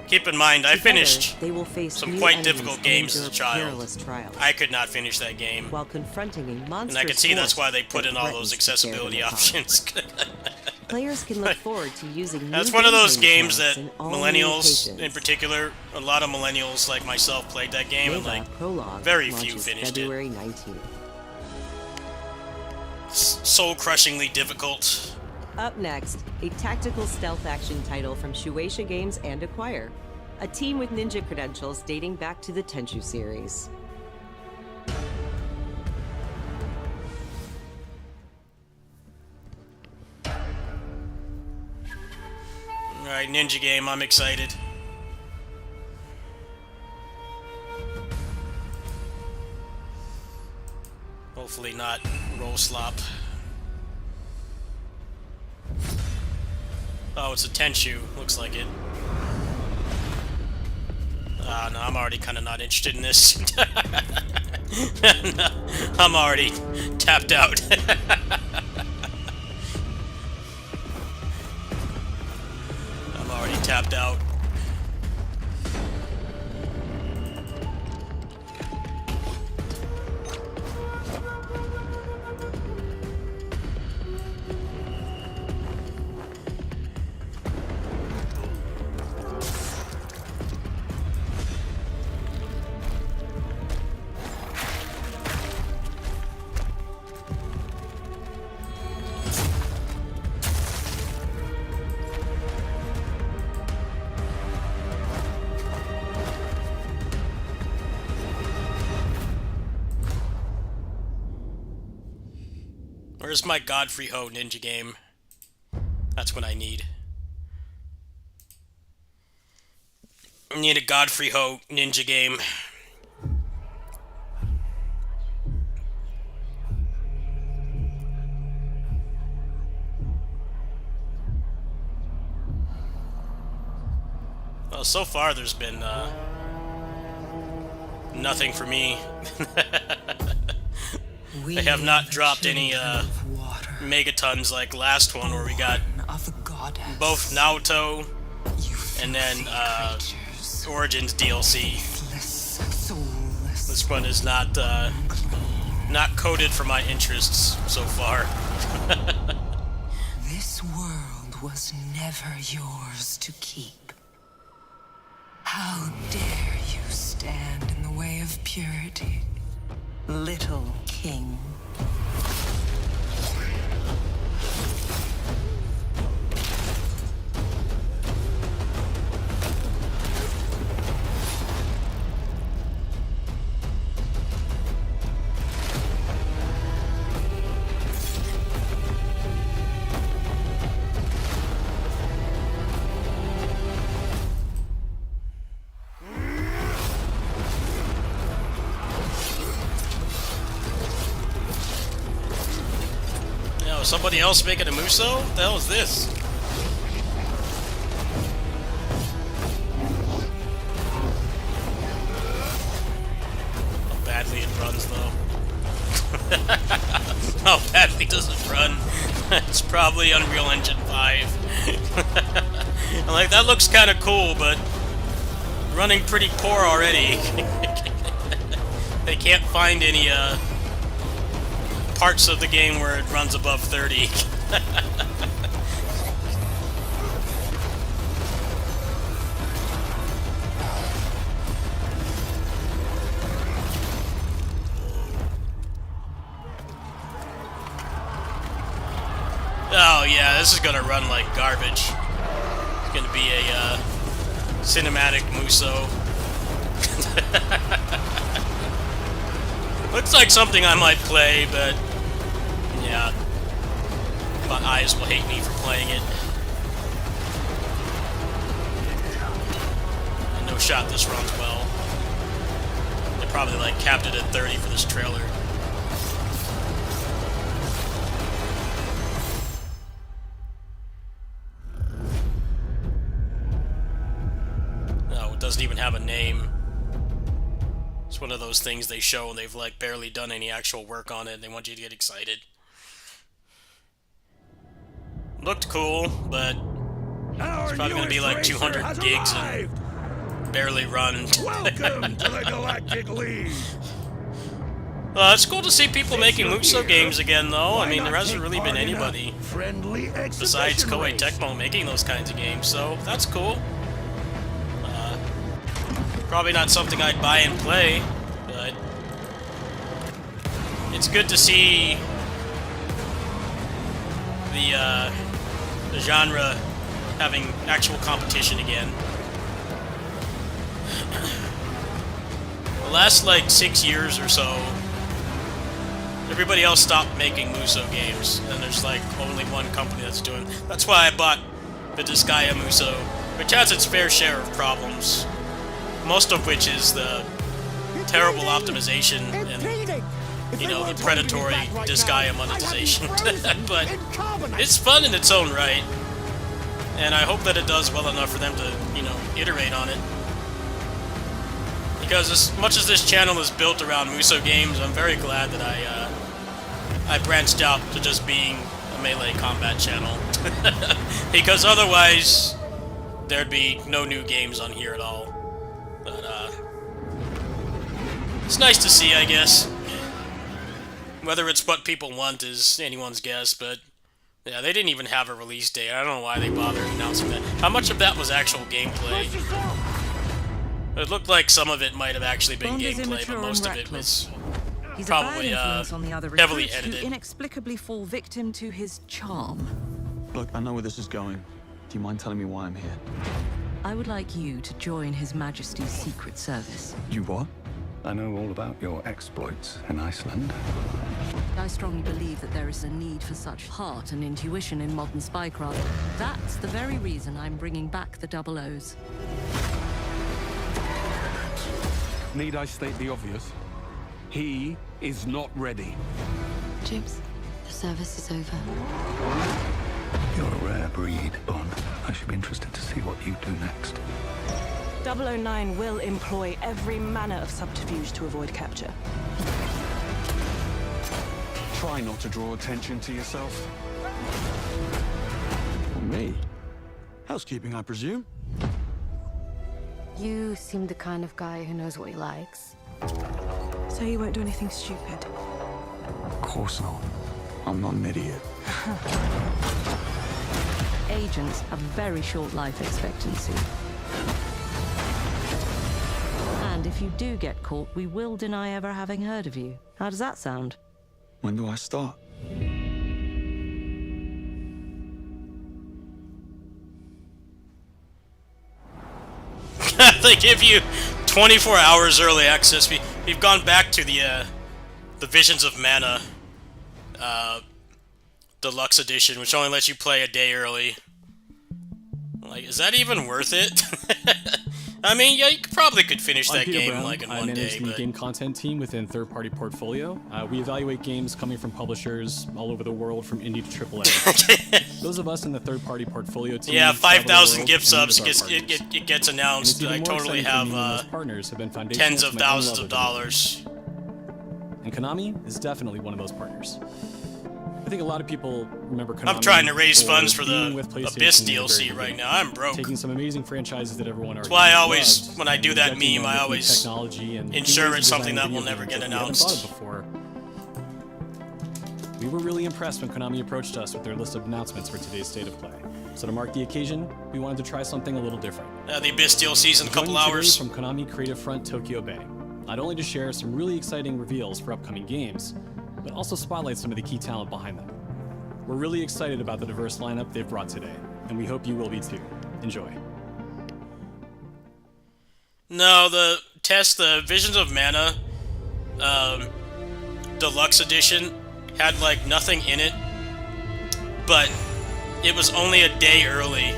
Keep in mind, I Together, finished they will face some new quite enemies difficult and games as a endure child. perilous trials, I could not finish that game. while confronting a monstrous And I can see that's force why they put that in all those threatens to tear them accessibility apart. options. Players can look forward to using That's new one of those gameplay games that mechanics in all millennials, locations. in particular, a lot of millennials like myself played that game, and Neva like Prologue very few launches finished February 19th. it. Soul-crushingly difficult. Up next, a tactical stealth action title from Shueisha Games and Acquire, a team with ninja credentials dating back to the Tenchu series. Alright, ninja game, I'm excited. Hopefully not roll slop. Oh, it's a Tenchu. Looks like it. No, I'm already kind of not interested in this. No, I'm already tapped out. I'm already tapped out. Where's my Godfrey Ho ninja game? That's what I need. I need a Godfrey Ho ninja game. Well, so far there's been nothing for me. They have not dropped any megatons like last one where we got both Naoto and then Origins DLC. This one is not coded for my interests so far. This world was never yours to keep. How dare you stand in the way of purity, little king? Somebody else making a Muso? What the hell is this? How badly it runs, though. How badly does it run? It's probably Unreal Engine 5. I'm like, that looks kind of cool, but running pretty poor already. They can't find any, parts of the game where it runs above 30. Oh yeah, this is gonna run like garbage. It's gonna be a cinematic Muso. Looks like something I might play, but yeah, my eyes will hate me for playing it. And no shot this runs well. They probably like capped it at 30 for this trailer. No, it doesn't even have a name. It's one of those things they show and they've like barely done any actual work on it and they want you to get excited. Looked cool, but it's probably going to be like 200 gigs and barely run. Welcome to the Galactic League. It's cool to see people making Muso games again, though. I mean, there hasn't really been anybody besides Koei Tecmo making those kinds of games, so that's cool. Probably not something I'd buy and play, but it's good to see the genre having actual competition again. The last, like, 6 years or so, everybody else stopped making Muso games, and there's, like, only one company that's doing it. That's why I bought the Disgaea Muso, which has its fair share of problems. Most of which is the terrible optimization and, you know, the predatory Disgaea monetization. But it's fun in its own right, and I hope that it does well enough for them to, you know, iterate on it. Because as much as this channel is built around Muso games, I'm very glad that I branched out to just being a melee combat channel. Because otherwise, there'd be no new games on here at all. But, it's nice to see, I guess. Whether it's what people want is anyone's guess, but yeah, they didn't even have a release date. I don't know why they bothered announcing that. How much of that was actual gameplay? It looked like some of it might have actually been gameplay, but most of it was probably heavily edited. Who inexplicably fall victim to his charm. Look, I know where this is going. Do you mind telling me why I'm here? I would like you to join His Majesty's Secret Service. You what? I know all about your exploits in Iceland. I strongly believe that there is a need for such heart and intuition in modern spycraft. That's the very reason I'm bringing back the Double O's. Need I state the obvious? He is not ready. James, the service is over. You're a rare breed, Bond. I should be interested to see what you do next. 009 will employ every manner of subterfuge to avoid capture. Try not to draw attention to yourself. Well, me? Housekeeping, I presume? You seem the kind of guy who knows what he likes. So you won't do anything stupid? Of course not. I'm not an idiot. Agents have very short life expectancy. And if you do get caught, we will deny ever having heard of you. How does that sound? When do I start? They give you 24 hours early access. We've gone back to the Visions of Mana Deluxe Edition, which only lets you play a day early. Like, is that even worth it? I mean, yeah, you probably could finish that game like in one day. I manage the game content team within third-party portfolio. We evaluate games coming from publishers all over the world, from indie to AAA. Those of us in the third-party portfolio team. Yeah, 5,000 gift subs it gets announced. I totally have tens of thousands of dollars. And Konami is definitely one of those partners. I think a lot of people remember Konami. I'm trying to raise funds for the Abyss DLC right now. I'm broke. Taking some amazing franchises that everyone already That's why I loved, always, when I do that meme, I always technology and ensure it's something that will never get announced. Before. We were really impressed when Konami approached us with their list of announcements for today's State of Play. So to mark the occasion, we wanted to try something a little different. The Abyss DLC's in a couple hours. From Konami Creative Front Tokyo Bay. Not only to share some really exciting reveals for upcoming games, but also spotlight some of the key talent behind them. We're really excited about the diverse lineup they've brought today, and we hope you will be too. Enjoy. No, the Visions of Mana, deluxe edition had like nothing in it, but it was only a day early,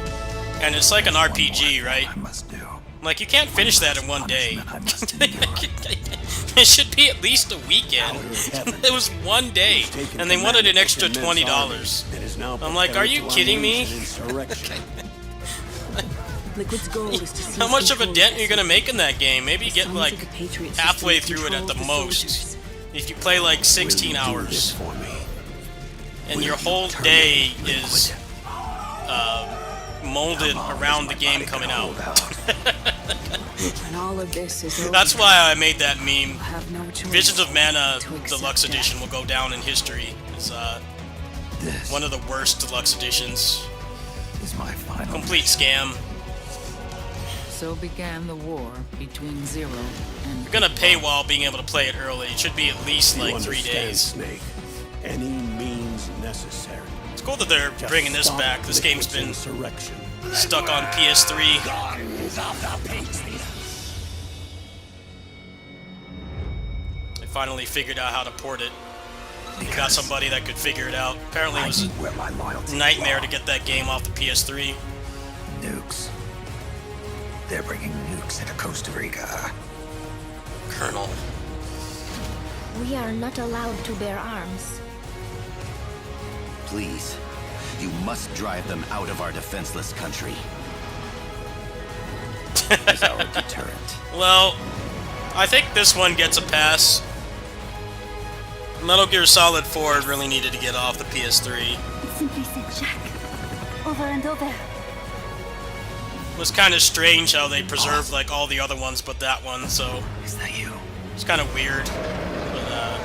and it's like an RPG, right? Like, you can't finish that in one day. It should be at least a weekend. It was one day, and they wanted an extra $20. I'm like, are you kidding me? Liquid's goal is to How much of a dent are you gonna make in that game? Maybe get like halfway through it at the most. If you play like 16 hours, and your whole day is molded around the game coming out. And all of this is over. That's why I made that meme. Have no choice Visions of Mana to accept Deluxe death. Edition will go down in history as one of the worst deluxe editions. Is my final Complete scam. So began the war between Zero and... You're gonna paywall being able to play it early. It should be at least like 3 days. Snake. Any means necessary. It's cool that they're bringing this back. This game's been stuck on PS3. They finally figured out how to port it. They got somebody that could figure it out. Apparently it was a nightmare to get that game off the PS3. Nukes. They're bringing nukes into Costa Rica. Colonel. We are not allowed to bear arms. Please, you must drive them out of our defenseless country. As our deterrent. Well, I think this one gets a pass. Metal Gear Solid 4 really needed to get off the PS3. It simply said Jack. Over and over. It was kind of strange how they preserved like all the other ones but that one, so Is that you? it's kind of weird.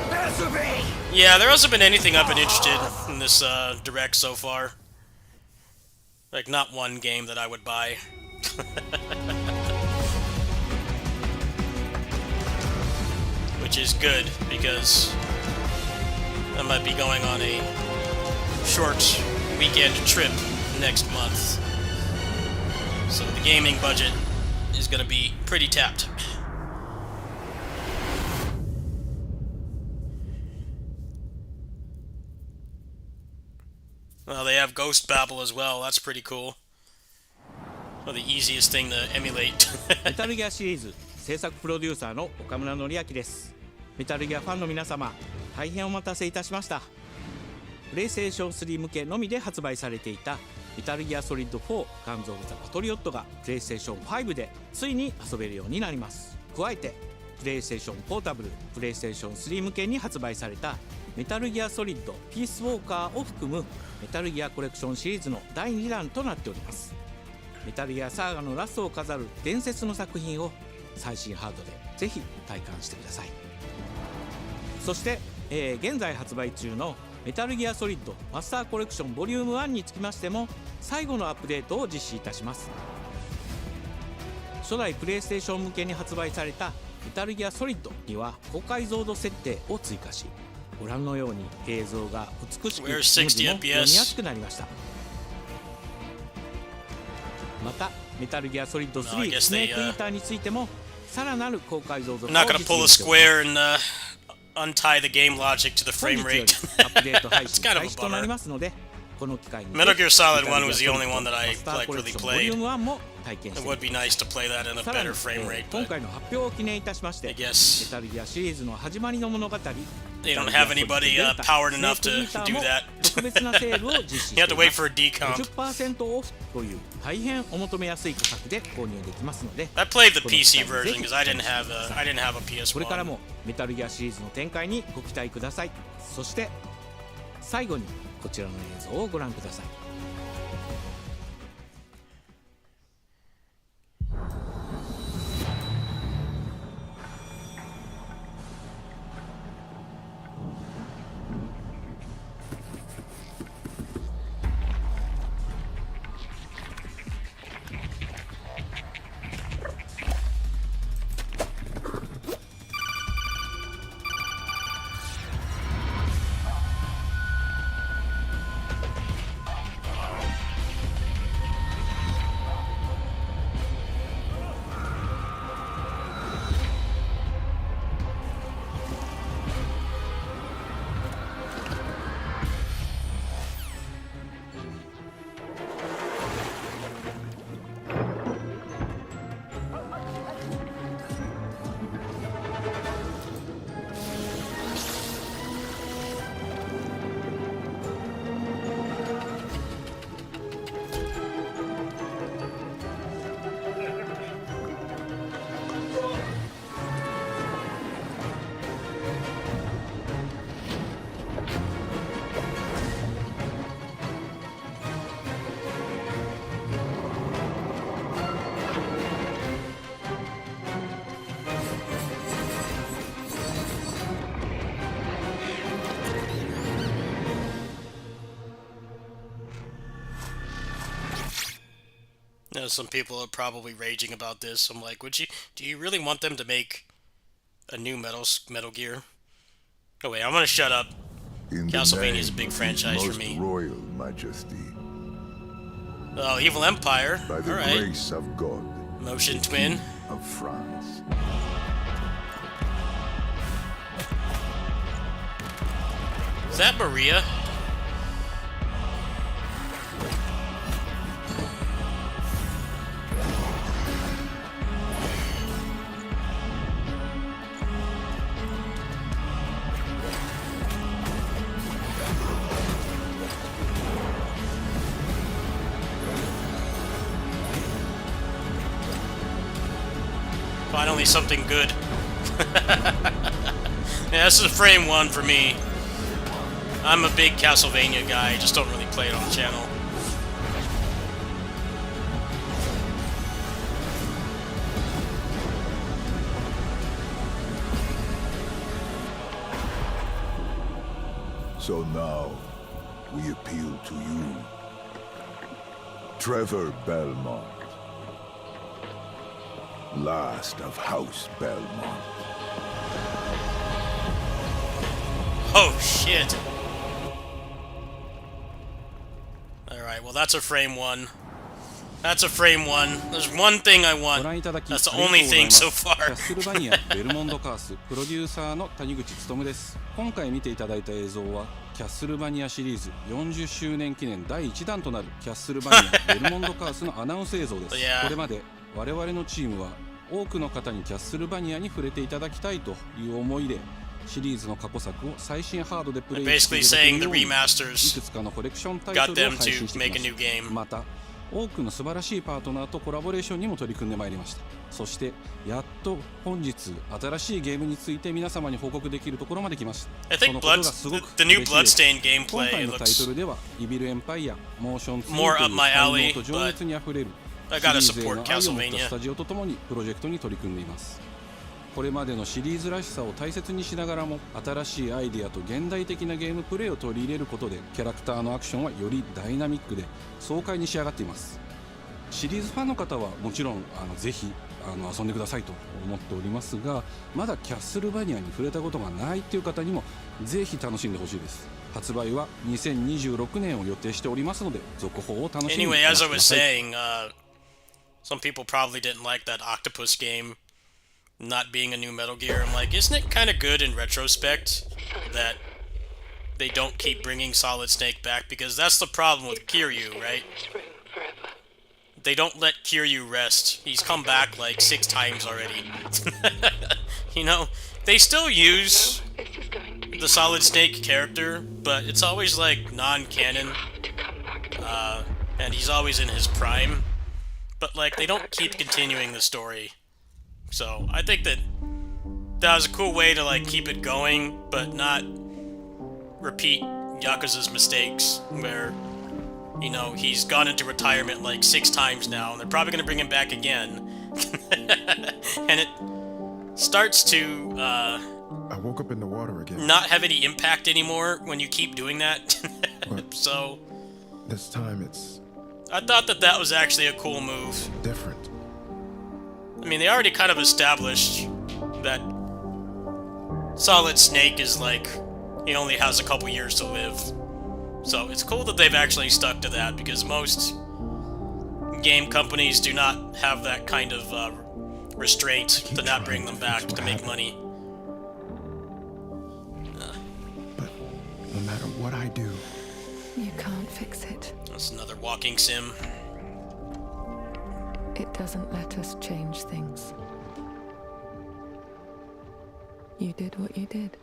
But, yeah, there hasn't been anything I've been interested in this direct so far. Like, not one game that I would buy. Which is good, because I might be going on a short weekend trip next month. So the gaming budget is going to be pretty tapped. Well, they have Ghost Babel as well. That's pretty cool. Well, the easiest thing to emulate. メタルギアシリーズ制作プロデューサーの岡村典明です。メタルギアファンの皆様、大変お待たせいたしました。プレイステーション3向けのみで発売されていたメタルギアソリッド4ガンズ・オブ・ザ・パトリオットがプレイステーション5でついに遊べるようになります。加えてプレイステーションポータブル、プレイステーション3向けに発売されたメタルギアソリッドピースウォーカーを含むメタルギアコレクションシリーズの第2弾となっております。メタルギアサーガのラストを飾る伝説の作品を最新ハードでぜひ体感してください。そして、現在発売中のメタルギアソリッドマスターコレクションボリューム1につきましても最後のアップデートを実施いたします。初代プレイステーション向けに発売されたメタルギアソリッドには高解像度設定を追加し、ご覧のように映像が美しく文字も読みやすくなりました。またメタルギアソリッド3スネークイーターについてもさらなる高解像度 I'm not gonna pull a square and untie the game logic to the frame rate. It's kind of a bummer. Metal Gear Solid 1 was the only one that I like really played. It would be nice to play that in a better frame rate, but I guess they don't have anybody powered enough to do that. You have to wait for a decomp. I played the PC version because I didn't have a PS1. これからもメタルギアシリーズの展開にご期待ください。そして最後にこちらの映像をご覧ください。Some people are probably raging about this. I'm like, do you really want them to make a new Metal Gear? Oh wait, I'm gonna shut up. Castlevania is a big franchise for me. Royal Majesty. Oh, Evil Empire. By the All right. grace of God. Motion Twin. Of France. Is that Maria? Finally something good. Yeah, this is a frame one for me. I'm a big Castlevania guy, I just don't really play it on the channel. So now, we appeal to you. Trevor Belmont. Last of House Belmont. Oh, shit. Alright, well that's a frame one. That's a frame one. There's one thing I want. That's the only thing so far. キャッスルバニアベルモンドカースプロデューサーの谷口勉です。今回見ていただいた映像はキャッスルバニアシリーズ40周年記念第1弾となるキャッスルバニアベルモンドカースのアナウンス映像です。これまで我々のチームは多くの方にキャッスルバニアに触れていただきたいという思いでシリーズの過去作を最新ハードでプレイしていただけるようにいくつかのコレクションタイトルを配信してきました。また多くの素晴らしいパートナーとコラボレーションにも取り組んでまいりました。そしてやっと本日新しいゲームについて皆様に報告できるところまで来ました。そのことがすごく嬉しいです。今回のタイトルではイビルエンパイアモーション2という才能と情熱にあふれるシリーズへの愛を持ったスタジオとともにプロジェクトに取り組んでいます。これまでのシリーズらしさを大切にしながらも新しいアイデアと現代的なゲームプレイを取り入れることでキャラクターのアクションはよりダイナミックで爽快に仕上がっています。シリーズファンの方はもちろんぜひ遊んでくださいと思っておりますが、まだキャッスルバニアに触れたことがないという方にもぜひ楽しんでほしいです。発売は2026年を予定しておりますので続報を楽しみにしてください。 Anyway, as I was saying, some people probably didn't like that Octopus game not being a new Metal Gear. I'm like, isn't it kind of good in retrospect that they don't keep bringing Solid Snake back? Because that's the problem with Kiryu, right? They don't let Kiryu rest. He's come back like 6 times already. You know, they still use the Solid Snake character, but it's always like non-canon. And he's always in his prime. But like, they don't keep continuing the story. So I think that was a cool way to like keep it going, but not repeat Yakuza's mistakes, where, you know, he's gone into retirement like 6 times now, and they're probably going to bring him back again. And it starts to I woke up in the water again. Not have any impact anymore when you keep doing that. So this time it's I thought that was actually a cool move. Different. I mean, they already kind of established that Solid Snake is like, he only has a couple years to live. So it's cool that they've actually stuck to that, because most game companies do not have that kind of restraint to not bring them back to make money. But no matter what I do, you can't fix it. That's another walking sim. It doesn't let us change things. You did what you did.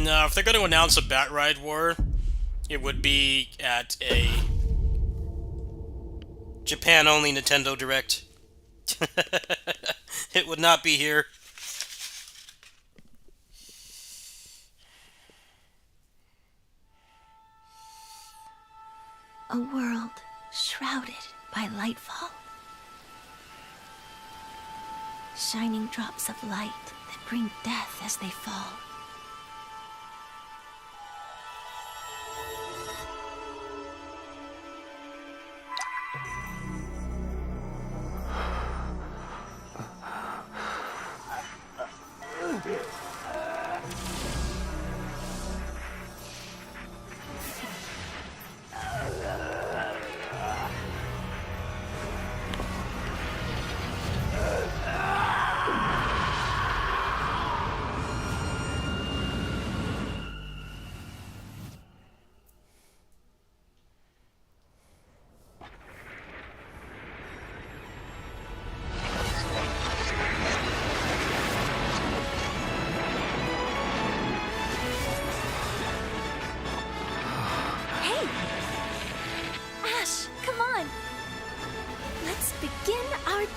No, if they're going to announce a Battride War, it would be at a Japan-only Nintendo Direct. It would not be here. A world shrouded by lightfall. Shining drops of light that bring death as they fall.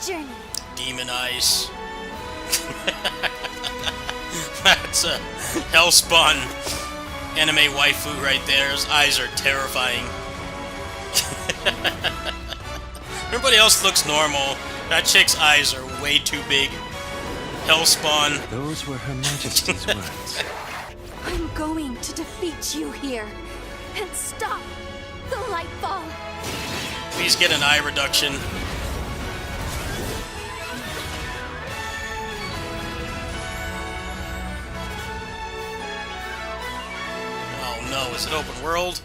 Journey. Demon Eyes. That's a Hellspawn anime waifu right there. His eyes are terrifying. Everybody else looks normal. That chick's eyes are way too big. Hellspawn. Those were Her Majesty's words. I'm going to defeat you here and stop the Lightfall. Please get an eye reduction. Oh no, is it open world?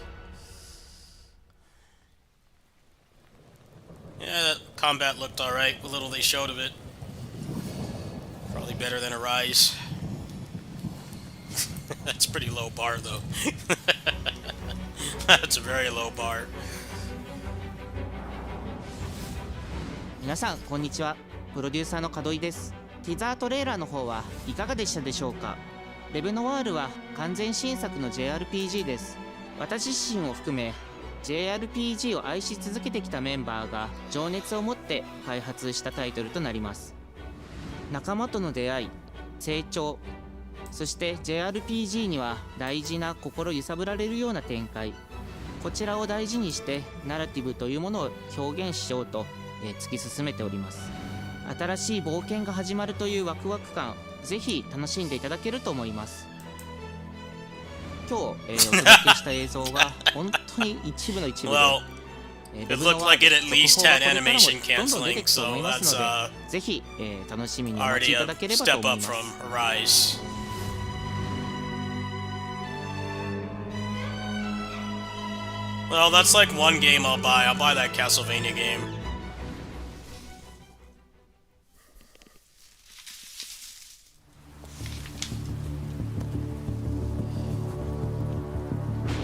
Yeah, that combat looked alright, what little they showed of it. Probably better than Arise. That's a pretty low bar, though. That's a very low bar. 皆さんこんにちは。プロデューサーの門井です。ティザートレーラーの方はいかがでしたでしょうか。レブノワールは完全新作の JRPG です。私自身を含め JRPG を愛し続けてきたメンバーが情熱を持って開発したタイトルとなります。仲間との出会い、成長、そして JRPG には大事な心揺さぶられるような展開、こちらを大事にしてナラティブというものを表現しようと突き進めております。新しい冒険が始まるというワクワク感、ぜひ楽しんでいただけると思います。今日、お届けした映像は本当に一部の一部で Well, it looked like it at least had animation canceling, so that's ぜひ、楽しみにお待ち already いた a だければと step 思い up ます。 from Arise. Well, that's like one game I'll buy. I'll buy that Castlevania game.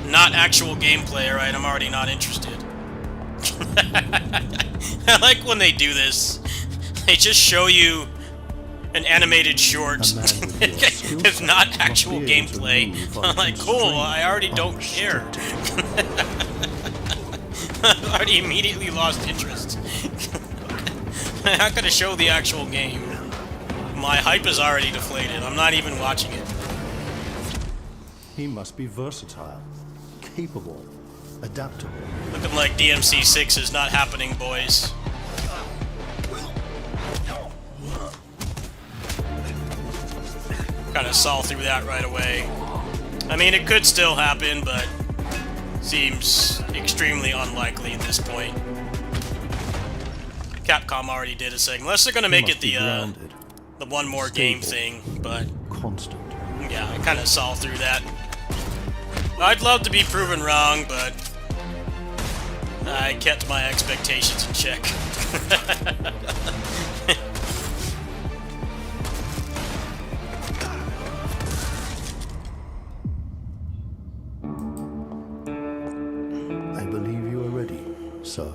Not actual gameplay, right? I'm already not interested. I like when they do this. They just show you an animated short. It's not actual gameplay. I'm like, cool, I already don't care. I've already immediately lost interest. I'm not gonna show the actual game. My hype is already deflated. I'm not even watching it. He must be versatile, capable, adaptable. Looking like DMC 6 is not happening, boys. Kind of saw through that right away. I mean, it could still happen, but seems extremely unlikely at this point. Capcom already did a thing, unless they're gonna make it the one more game thing. But constant. Yeah, I kind of saw through that. I'd love to be proven wrong, but I kept my expectations in check. I believe you are ready, sir.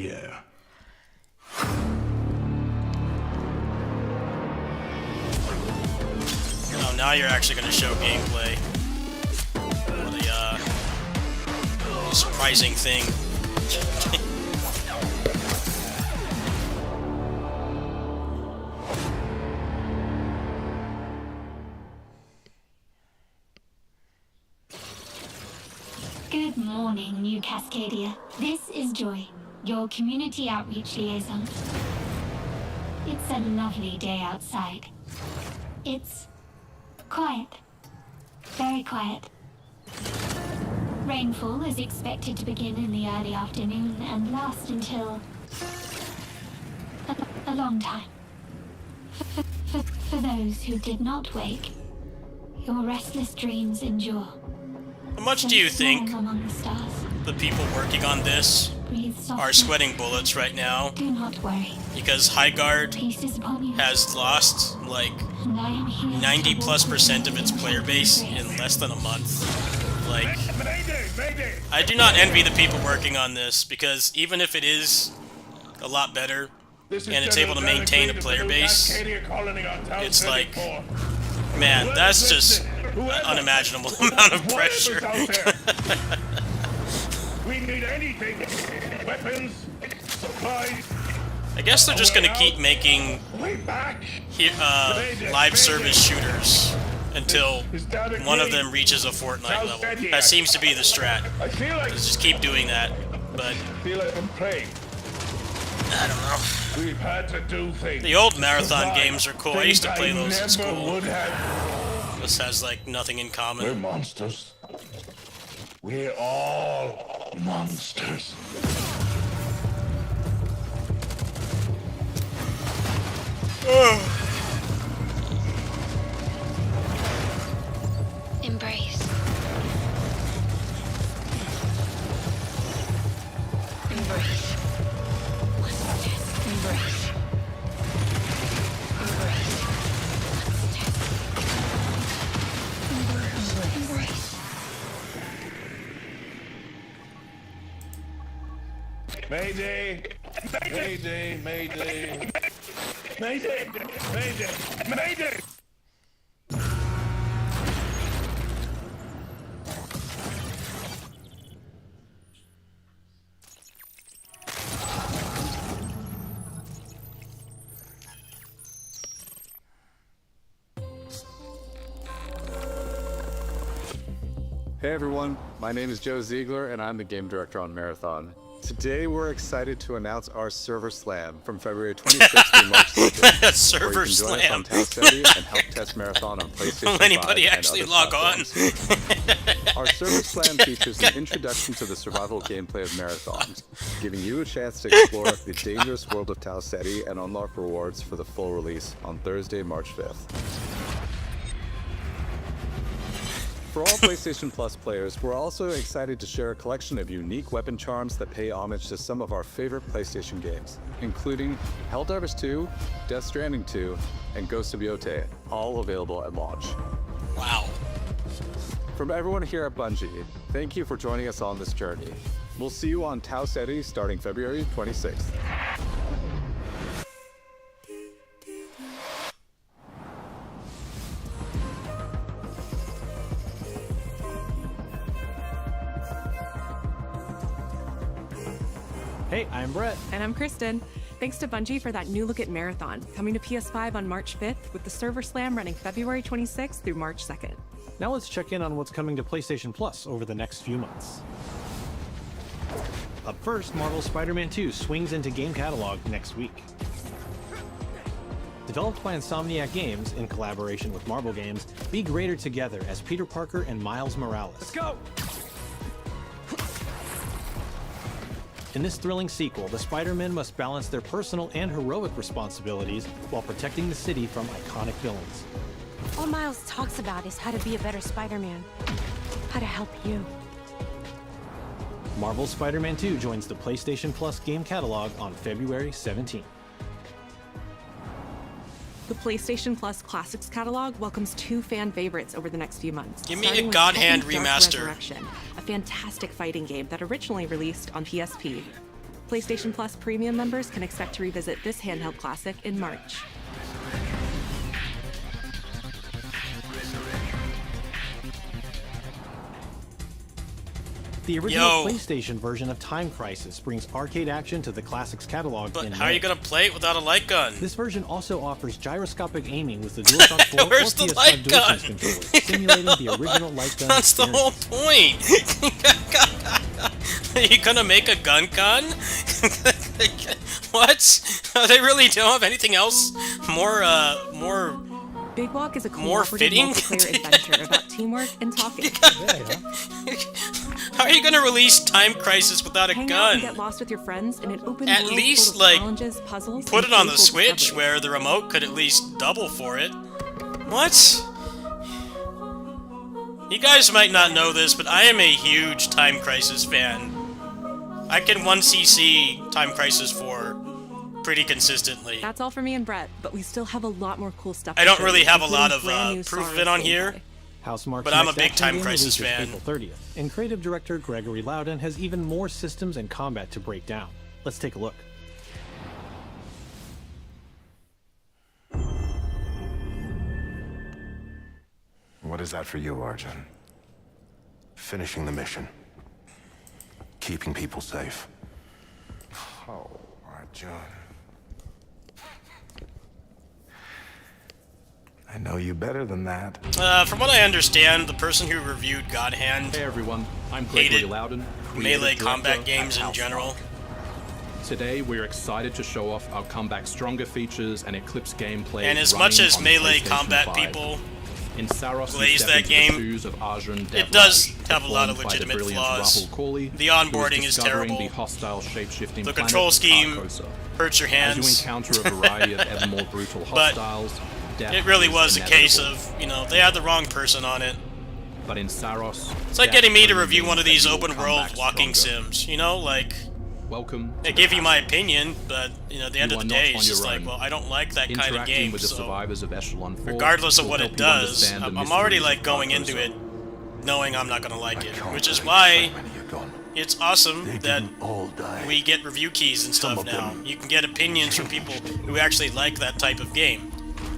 year. Oh, now you're actually going to show gameplay. What a surprising thing. Good morning, New Cascadia. This is Joy, your community outreach liaison. It's a lovely day outside. It's quiet. Very quiet. Rainfall is expected to begin in the early afternoon and last until a long time. For those who did not wake, your restless dreams endure. How much do you think Among the stars. the people working on this Breathe softly. are sweating bullets right now? Do not worry. Because Highguard Peace is upon you. has lost like And I am here 90+% of its player base in less than a month. Like, I do not envy the people working on this, because even if it is a lot better and it's able to maintain a player base, it's like, man, that's just an unimaginable amount of pressure. We need anything. Weapons, supplies. I guess they're just gonna keep making live service shooters until one of them reaches a Fortnite level. That seems to be the strat. Let's just keep doing that. But I don't know. We've had to do things. The old marathon games are cool. I used to play those in school. This has like nothing in common. We're monsters. We're all monsters. Embrace. Embrace. Embrace. Mayday! Mayday! Mayday! Mayday! Mayday! Mayday! Hey everyone, my name is Joe Ziegler and I'm the game director on Marathon. Today we're excited to announce our Server Slam from February 26th to March 2nd. Server where you can join us Slam. on Tau City and help test Marathon on PlayStation 5 Will anybody and actually other log on? platforms. Our Server Slam features an introduction to the survival gameplay of Marathon, giving you a chance to explore the dangerous world of Tau Ceti and unlock rewards for the full release on Thursday, March 5th. For all PlayStation Plus players, we're also excited to share a collection of unique weapon charms that pay homage to some of our favorite PlayStation games, including Helldivers 2, Death Stranding 2, and Ghost of Yotei, all available at launch. Wow. From everyone here at Bungie, thank you for joining us on this journey. We'll see you on Tau Ceti starting February 26th. Hey, I'm Brett. And I'm Kristen. Thanks to Bungie for that new look at Marathon, coming to PS5 on March 5th, with the Server Slam running February 26th through March 2nd. Now let's check in on what's coming to PlayStation Plus over the next few months. Up first, Marvel's Spider-Man 2 swings into game catalog next week. Developed by Insomniac Games in collaboration with Marvel Games, be greater together as Peter Parker and Miles Morales. Let's go! In this thrilling sequel, the Spider-Men must balance their personal and heroic responsibilities while protecting the city from iconic villains. All Miles talks about is how to be a better Spider-Man. How to help you. Marvel's Spider-Man 2 joins the PlayStation Plus game catalog on February 17th. The PlayStation Plus Classics catalog welcomes two fan favorites over the next few months. Give me starting a with God Tekken Hand Dark remaster. Resurrection, a fantastic fighting game that originally released on PSP. PlayStation Plus Premium members can expect to revisit this handheld classic in March. The original Yo. PlayStation version of Time Crisis brings arcade action to the classics catalog. But in how are May. you gonna play it without a light gun? This version also offers gyroscopic aiming with the DualShock 4 Where's or the PS5 light gun? DualSense controller, simulating the original light gun That's the whole point. Are you gonna make a gun gun? What? They really don't have anything else more Big Walk is a more cooperative fitting? multiplayer adventure about teamwork and talking. How are you gonna release Time Crisis without a Hang out gun? and get lost with your friends in an open At world least, full of like, challenges, puzzles, put and it on the playful Switch discoveries. where the remote could at least double for it. What? You guys might not know this, but I am a huge Time Crisis fan. I can 1cc Time Crisis 4 pretty consistently. That's all for me and Brett, but we still have a lot more cool stuff. I to don't show really you, have a including lot of brand new proof of Star it on Wars here. gameplay. Housemarque's But I'm a next big action Time game Crisis releases fan. April 30th, and creative director Gregory Loudon has even more systems and combat to break down. Let's take a look. What is that for you, Arjun? Finishing the mission. Keeping people safe. Oh, Arjun. I know you better than that. From what I understand, the person who reviewed God Hand Hey everyone, I'm Gregory hated Loudon, melee creative combat director games at in Housemarque. general. Today we're excited to show off our comeback stronger features and Eclipse gameplay. And as much running as on melee PlayStation combat 5. people in Saros, we glaze step that into the game, shoes of Arjun it Devraj, does have a lot of performed by the legitimate brilliant flaws. Rahul Kohli, The who onboarding is discovering terrible. The hostile shape-shifting The planet control of scheme Carcosa. hurts your As hands. you encounter a variety of ever more brutal But hostiles, death it really is was a case inevitable. of, you know, they had the wrong person on it. But in Saros, It's like death getting me to only review means one of that these you will open come world back walking stronger. sims, you know, like Welcome. they to give the you my House. opinion, but you know, at the end You of are the not day, on it's just your like, own. well, I don't like that kind of Interacting game. with the So survivors of Echelon 4 regardless of will what help it you does, understand the I'm already mysteries like of going Carcosa. into it knowing I'm not gonna like it, which is why it's awesome that we get review keys and stuff now. You can get opinions from people who actually like that type of game.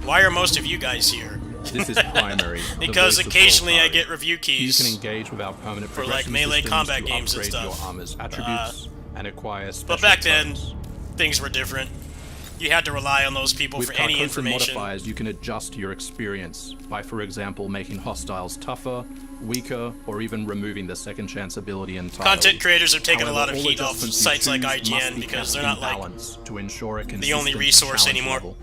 Why are most of you guys here? This is primary. the Because voice of occasionally I Golgari. get review keys You can engage with our permanent for like progression melee systems combat to games and upgrade stuff. Your armor's attributes and acquire But special back then, perks. things were different. You had to rely on those people With for any Carcosa information. modifiers, you can adjust your experience by, for example, making hostiles tougher, weaker, or even removing the second chance ability entirely. Content creators have taken a lot of all heat off adjustments you sites like choose must IGN be because kept they're in not like balance to ensure a the only consistent resource challenge anymore. level.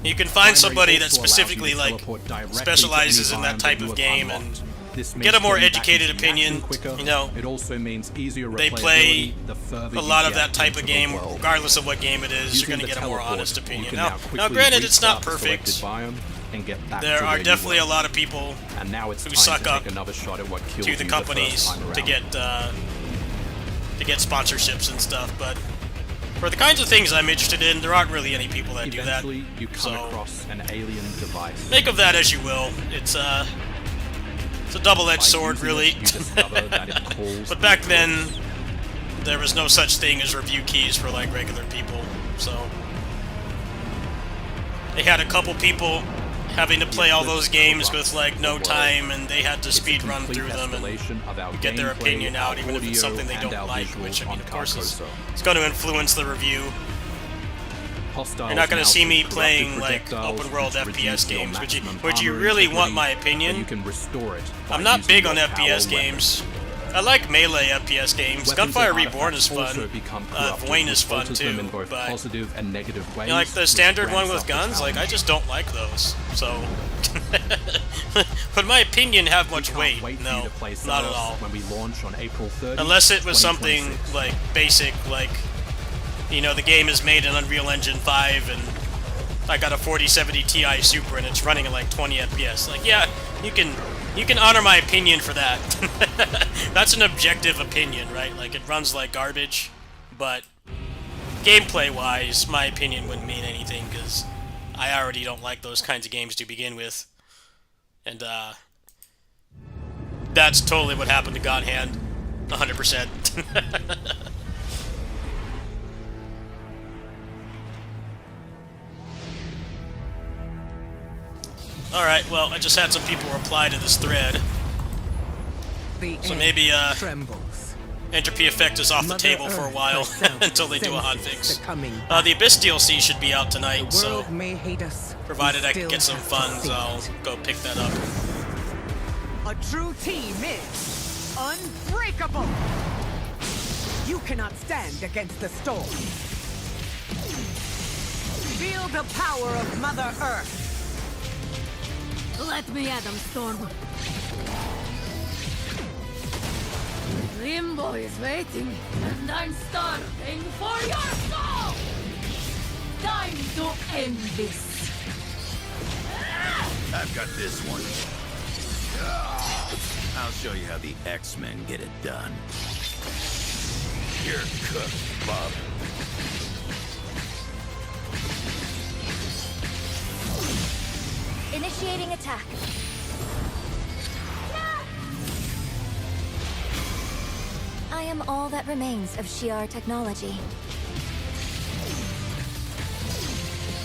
You can find Primary somebody that also allows you specifically to like teleport directly to specializes any in that biome type you of have game unlocked. and This get a means more getting back educated into the action opinion. quicker. You know, it also means easier they play replayability the further a you lot of get that type of into the game, world. regardless of what game it is. You're Using going to the get a more teleport, honest you opinion. can Now, quickly granted, it's not restart the perfect. selected biome and get back There to are where you definitely were. a lot of people And now it's who time suck to up take another shot at what killed to you the the companies first time to around. get sponsorships and stuff, but for the kinds of things I'm interested in, there aren't really any people that do that. Eventually, you come So across an alien device. make of that as you will. It's a double-edged sword, really. But back then, there was no such thing as review keys for like regular people, so they had a couple people having to play all those games with like no time, and they had to speed run through them and get their opinion out, even if it's something they don't like, which I mean, of course, it's going to influence the review. You're not going to see me playing like open world FPS games. Would you really want my opinion? I'm not big on FPS games. I like melee FPS games. Gunfire Reborn is fun. Vayne is fun too. But you know, like the standard one with guns, like I just don't like those. So, would my opinion have much weight? No, not at all. When we launch on April 30th, Unless it was something like basic, like you know, the game is made in Unreal Engine 5 and I got a 4070 Ti Super and it's running at like 20 FPS. Like, yeah, you can honor my opinion for that. That's an objective opinion, right? Like, it runs like garbage, but gameplay-wise, my opinion wouldn't mean anything because I already don't like those kinds of games to begin with. And, that's totally what happened to God Hand. 100%. Alright, well, I just had some people reply to this thread. So maybe, Entropy Effect is off the table for a while until they do a hotfix. The Abyss DLC should be out tonight, so provided I can get some funds, I'll go pick that up. A true team is unbreakable. You cannot stand against the storm. Feel the power of Mother Earth. Let me at them, Storm. Limbo is waiting, and I'm starving for your soul! Time to end this. I've got this one. I'll show you how the X-Men get it done. You're cooked, Bob. Initiating attack. I am all that remains of Shi'ar technology.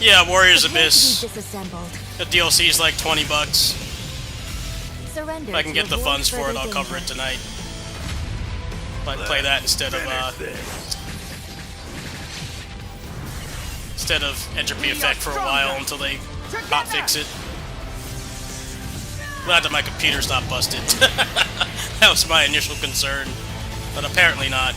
Yeah, Warriors Prepare to be Abyss. disassembled. The DLC is like $20. Surrender If I can to get the avoid funds for it, further I'll cover it danger. tonight. Might play that instead of Entropy Effect for a while until they hotfix it. Glad that my computer's not busted. That was my initial concern, but apparently not.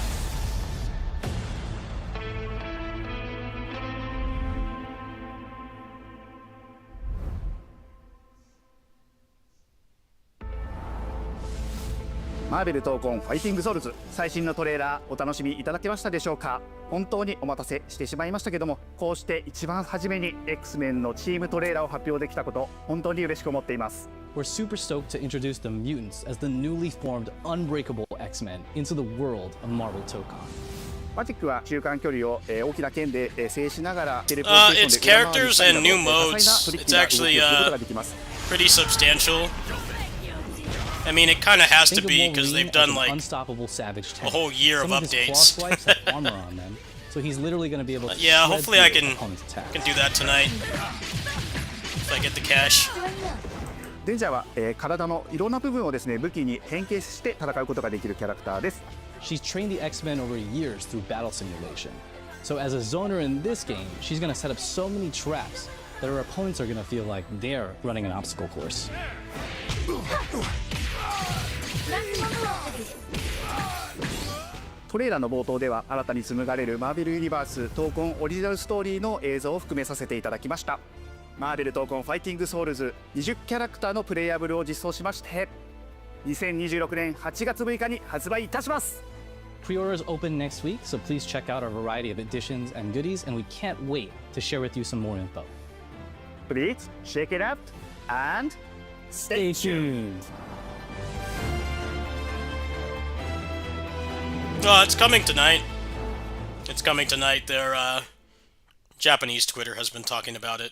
マーベル闘魂ファイティングソウルズ最新のトレーラーお楽しみいただけましたでしょうか。本当にお待たせしてしまいましたけども、こうして一番初めに X メンのチームトレーラーを発表できたこと本当に嬉しく思っています。 We're super stoked to introduce the mutants as the newly formed unbreakable X-Men into the world of Marvel Tokon. マジックは中間距離を大きな剣で制しながらテレポーテー Its ションで裏回り characters したり and な new ど多彩な modes, トリッ it's キーな動きを actually することができます。 pretty substantial. I mean, it kind of has to Think of be because Wolverine they've done as an like unstoppable savage a tank. whole year of Some his claw updates. swipes have armor on them, so he's literally going to be able to Yeah, shred hopefully I through can opponent's attack. do that tonight if I get the cash. デンジャーは、体のいろんな部分をですね武器に変形して戦うことができるキャラクターです。 She's trained the X-Men over years through battle simulation. So as a zoner in this game, she's going to set up so many traps that her opponents are going to feel like they're running an obstacle course. トレーラーの冒頭では新たに紡がれるマーベルユニバース闘魂オリジナルストーリーの映像を含めさせていただきました。マーベル闘魂ファイティングソウルズ20キャラクターのプレイヤブルを実装しまして2026年8月6日に発売いたします。 Pre-orders open next week, so please check out our variety of editions and goodies, and we can't wait to share with you some more info. Please check it out and Stay tuned. Oh, it's coming tonight. It's coming tonight. Their Japanese Twitter has been talking about it.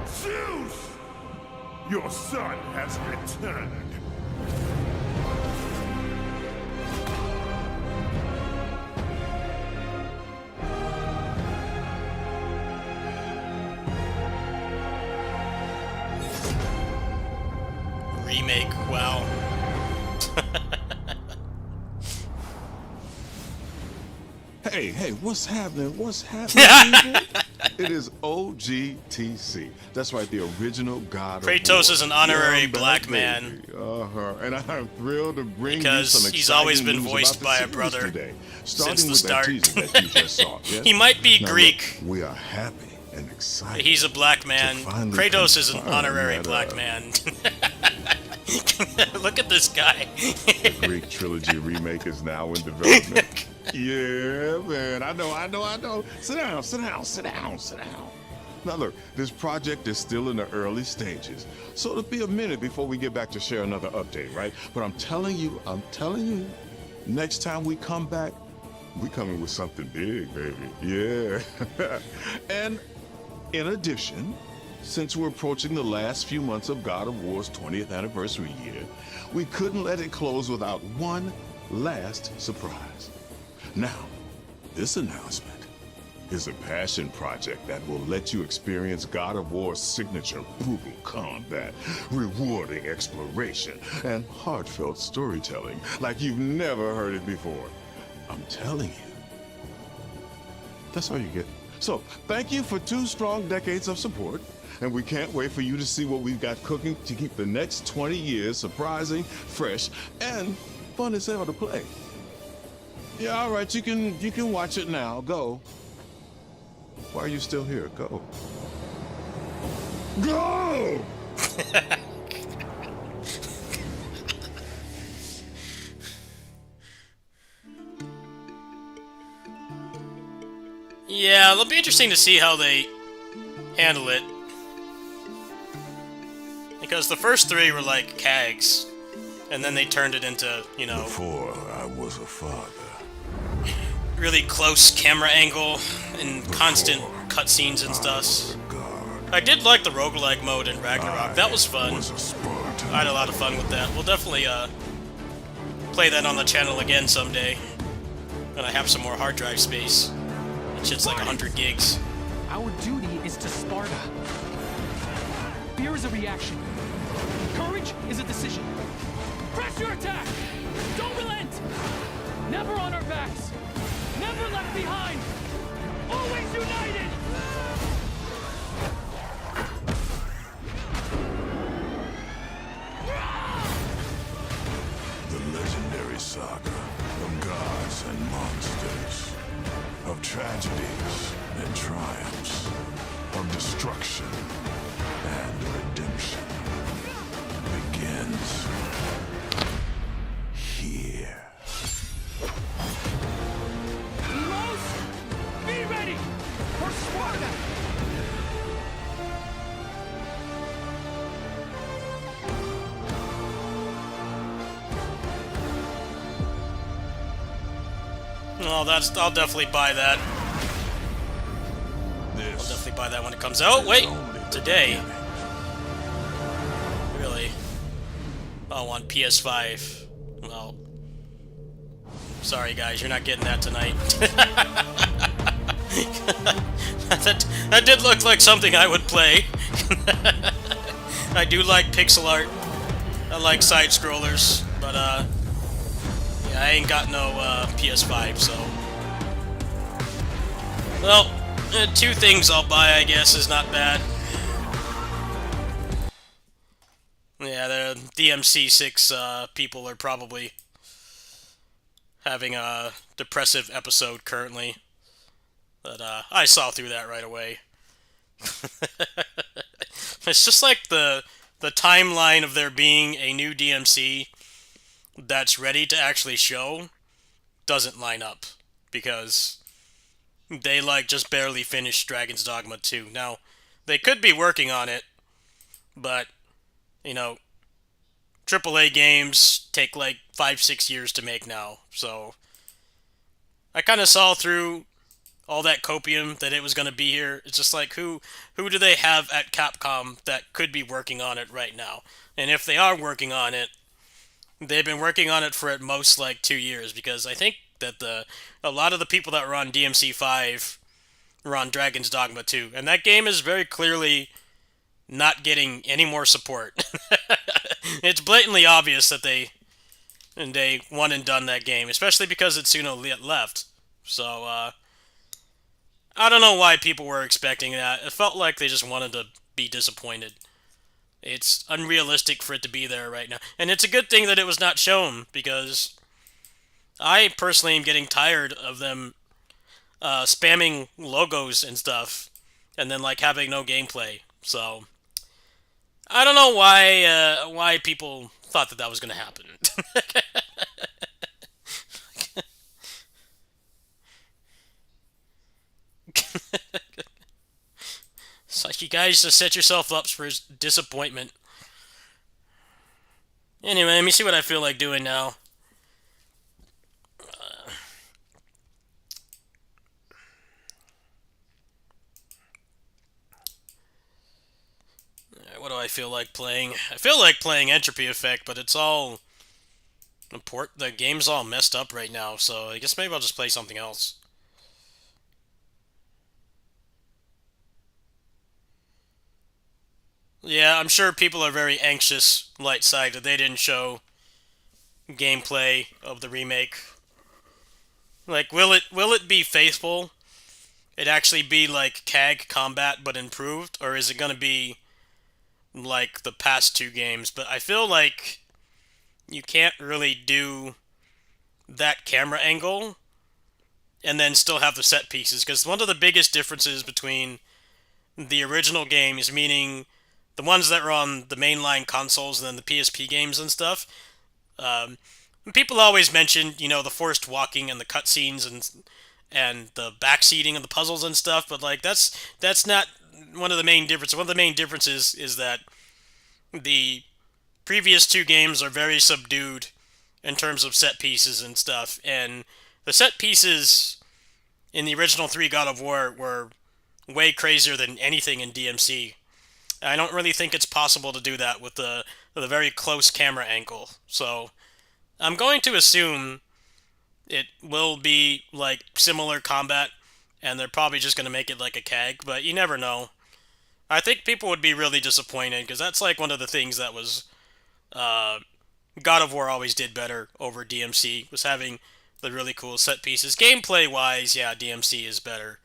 Zeus! Your son has returned. Remake, wow. Hey, what's happening? What's happening, people? It is OGTC. That's right, the original God of War. Kratos is an honorary Yeah, I'm black back, man. baby. And I'm thrilled to bring Because you some he's always exciting been news voiced about the by a series brother today. since Starting the with start. that teaser that you just saw. Yes? He might be Now, Greek. look, we are happy and excited. He's a black man. to finally Kratos is an confirm honorary that, black man. Look at this guy. The Greek trilogy remake is now in development. Yeah, man. I know. Sit down. Now look, this project is still in the early stages, so it'll be a minute before we get back to share another update, right? But I'm telling you, next time we come back, we coming with something big, baby. Yeah. And in addition, since we're approaching the last few months of God of War's 20th anniversary year, we couldn't let it close without one last surprise. Now, this announcement is a passion project that will let you experience God of War's signature brutal combat, rewarding exploration, and heartfelt storytelling like you've never heard it before. I'm telling you. That's all you get. So, thank you for 2 strong decades of support, and we can't wait for you to see what we've got cooking to keep the next 20 years surprising, fresh, and fun as hell to play. Yeah, all right, you can watch it now. Go. Why are you still here? Go. Go! Yeah, it'll be interesting to see how they handle it. Because the first 3 were like CAGs, and then they turned it into, you know... Before I was a father. Really close camera angle and constant cutscenes and stuff. I did like the roguelike mode in Ragnarok. That was fun. I had a lot of fun with that. We'll definitely play that on the channel again someday. When I have some more hard drive space. That shit's like 100 gigs. Our duty is to Sparta. Fear is a reaction. Courage is a decision. Press your attack! Don't relent! Never on our backs! Never left behind! Always united! The legendary saga of gods and monsters, of tragedies and triumphs, of destruction and redemption begins here. Be ready for Sparta! Oh, I'll definitely buy that. I'll definitely buy that when it comes out. Wait, today. Really? Oh, on PS5. Well, sorry guys, you're not getting that tonight. that did look like something I would play. I do like pixel art. I like side scrollers, but yeah, I ain't got no PS5, so. Well, 2 things I'll buy, I guess, is not bad. Yeah, the DMC6 people are probably having a depressive episode currently. But I saw through that right away. It's just like the timeline of there being a new DMC that's ready to actually show doesn't line up. Because they like just barely finished Dragon's Dogma 2. Now, they could be working on it, but, you know, AAA games take like 5-6 years to make now. So, I kind of saw through all that copium that it was going to be here. It's just like, who do they have at Capcom that could be working on it right now? And if they are working on it, they've been working on it for at most like 2 years, because I think that a lot of the people that were on DMC5 were on Dragon's Dogma 2, and that game is very clearly not getting any more support. It's blatantly obvious that they one and done that game, especially because Itsuno left. So I don't know why people were expecting that. It felt like they just wanted to be disappointed. It's unrealistic for it to be there right now. And it's a good thing that it was not shown, because I personally am getting tired of them spamming logos and stuff, and then like having no gameplay. So I don't know why people thought that was going to happen. You guys just set yourself up for disappointment. Anyway, let me see what I feel like doing now. What do I feel like playing? I feel like playing Entropy Effect, but it's all... The game's all messed up right now, so I guess maybe I'll just play something else. Yeah, I'm sure people are very anxious, light side, that they didn't show gameplay of the remake. Like, will it be faithful? It actually be like CAG combat but improved, or is it gonna be like the past two games? But I feel like you can't really do that camera angle and then still have the set pieces, because one of the biggest differences between the original games, meaning the ones that were on the mainline consoles and then the PSP games and stuff, people always mention, you know, the forced walking and the cutscenes and the backseating of the puzzles and stuff, but like that's not one of the main differences. One of the main differences is that the previous two games are very subdued in terms of set pieces and stuff, and the set pieces in the original 3 God of War were way crazier than anything in DMC. I don't really think it's possible to do that with the very close camera angle. So I'm going to assume it will be like similar combat, and they're probably just going to make it like a CAG, but you never know. I think people would be really disappointed, because that's like one of the things that was God of War always did better over DMC, was having the really cool set pieces. Gameplay wise, yeah, DMC is better.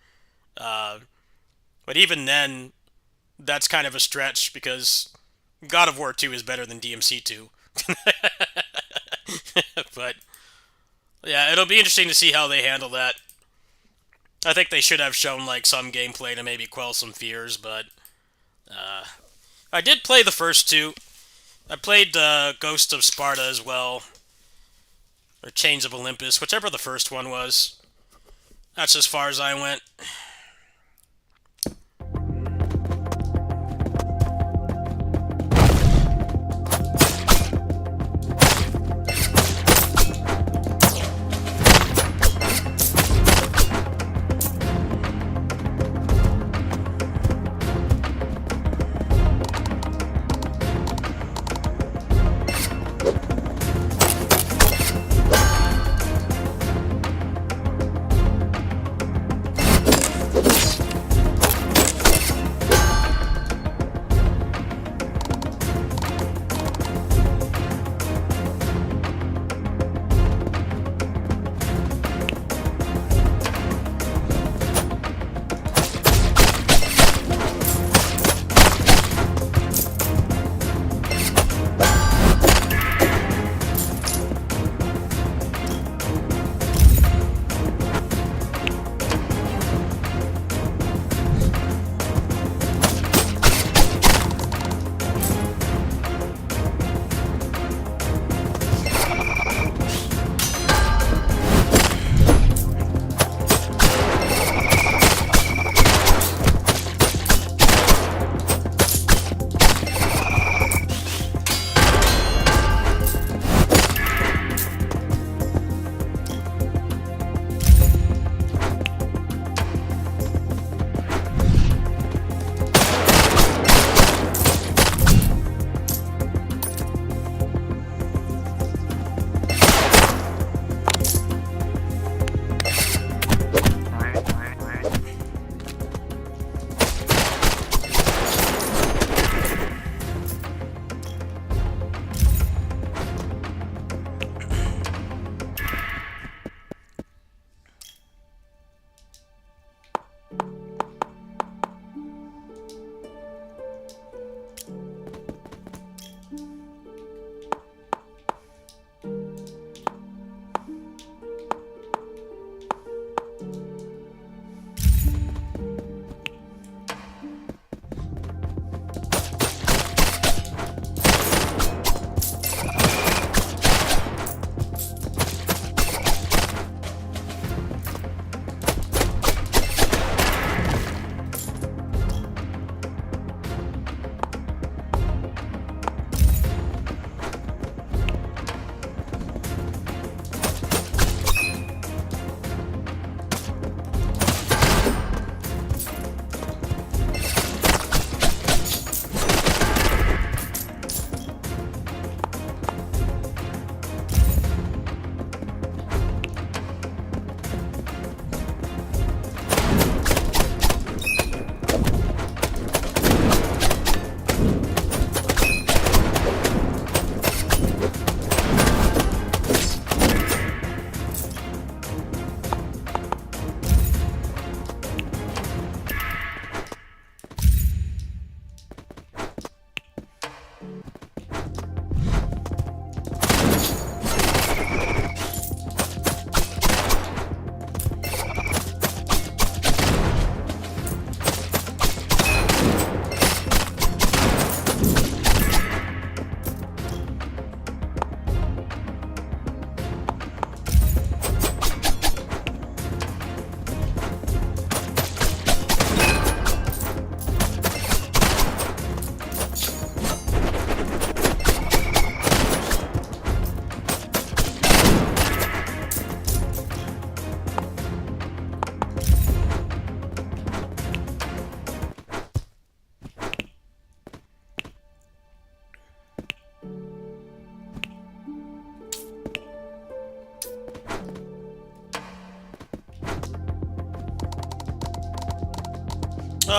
But even then, that's kind of a stretch, because God of War 2 is better than DMC 2. But yeah, it'll be interesting to see how they handle that. I think they should have shown like some gameplay to maybe quell some fears, but I did play the first two. I played Ghost of Sparta as well, or Chains of Olympus, whichever the first one was. That's as far as I went.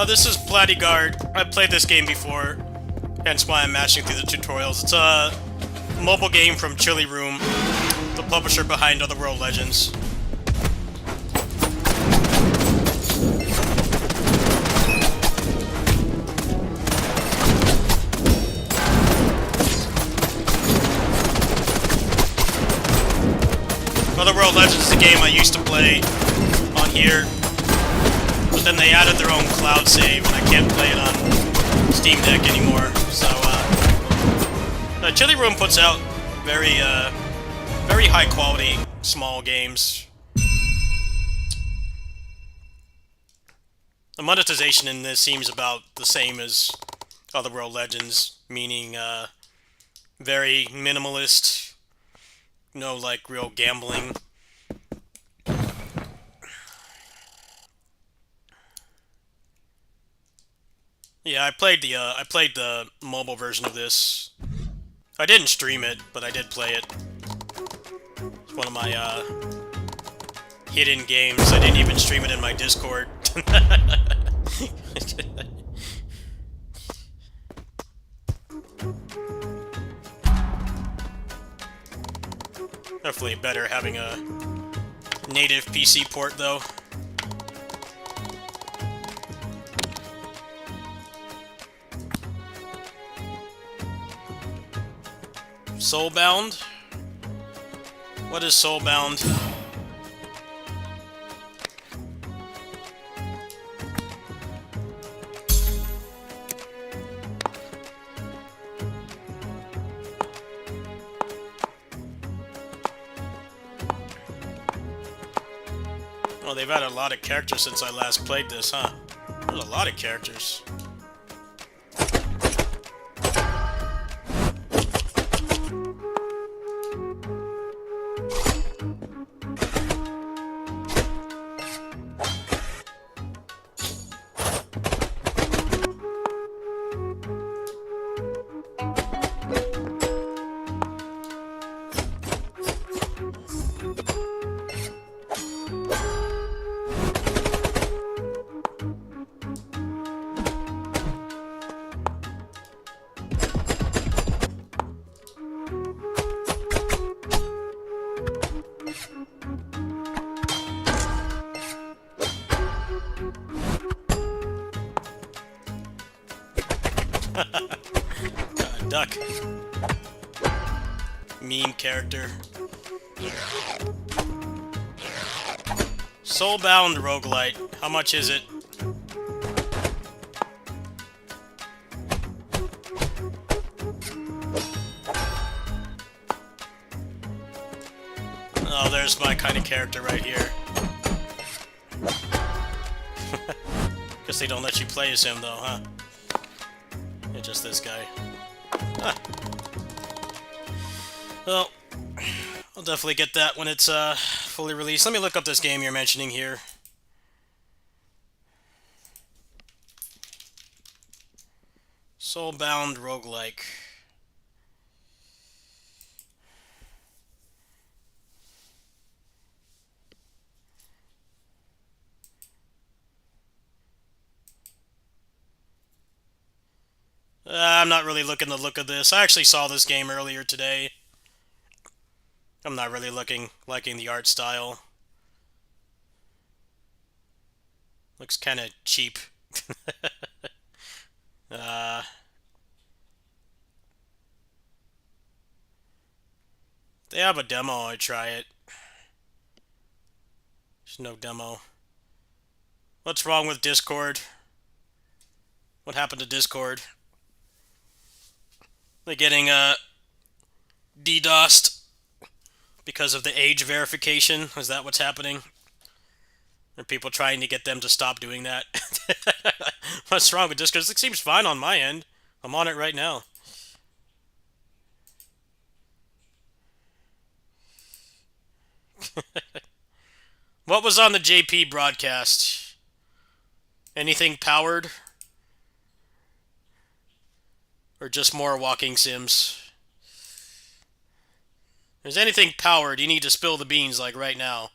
This is Platyguard. I've played this game before, hence why I'm mashing through the tutorials. It's a mobile game from Chili Room, the publisher behind Otherworld Legends. Otherworld Legends is a game I used to play on here, but then they added their own cloud save, and I can't play it on Steam Deck anymore. So, Chili Room puts out very high quality small games. The monetization in this seems about the same as Otherworld Legends, meaning very minimalist, no like real gambling. Yeah, I played the mobile version of this. I didn't stream it, but I did play it. It's one of my hidden games. I didn't even stream it in my Discord. Definitely better having a native PC port, though. Soulbound? What is Soulbound? Oh, they've added a lot of characters since I last played this, huh? There's a lot of characters. Duck. Meme character. Soulbound roguelite. How much is it? Oh, there's my kind of character right here. Guess they don't let you play as him though, huh? Yeah, just this guy. Ah. Well, I'll definitely get that when it's fully released. Let me look up this game you're mentioning here. Soulbound roguelike. I'm not really looking the look of this. I actually saw this game earlier today. I'm not really liking the art style. Looks kind of cheap. They have a demo, I'd try it. There's no demo. What's wrong with Discord? What happened to Discord? They're getting DDoSed because of the age verification. Is that what's happening? Are people trying to get them to stop doing that? What's wrong with Discord? It seems fine on my end. I'm on it right now. What was on the JP broadcast? Anything powered? Or just more walking sims? If there's anything powered, you need to spill the beans like right now.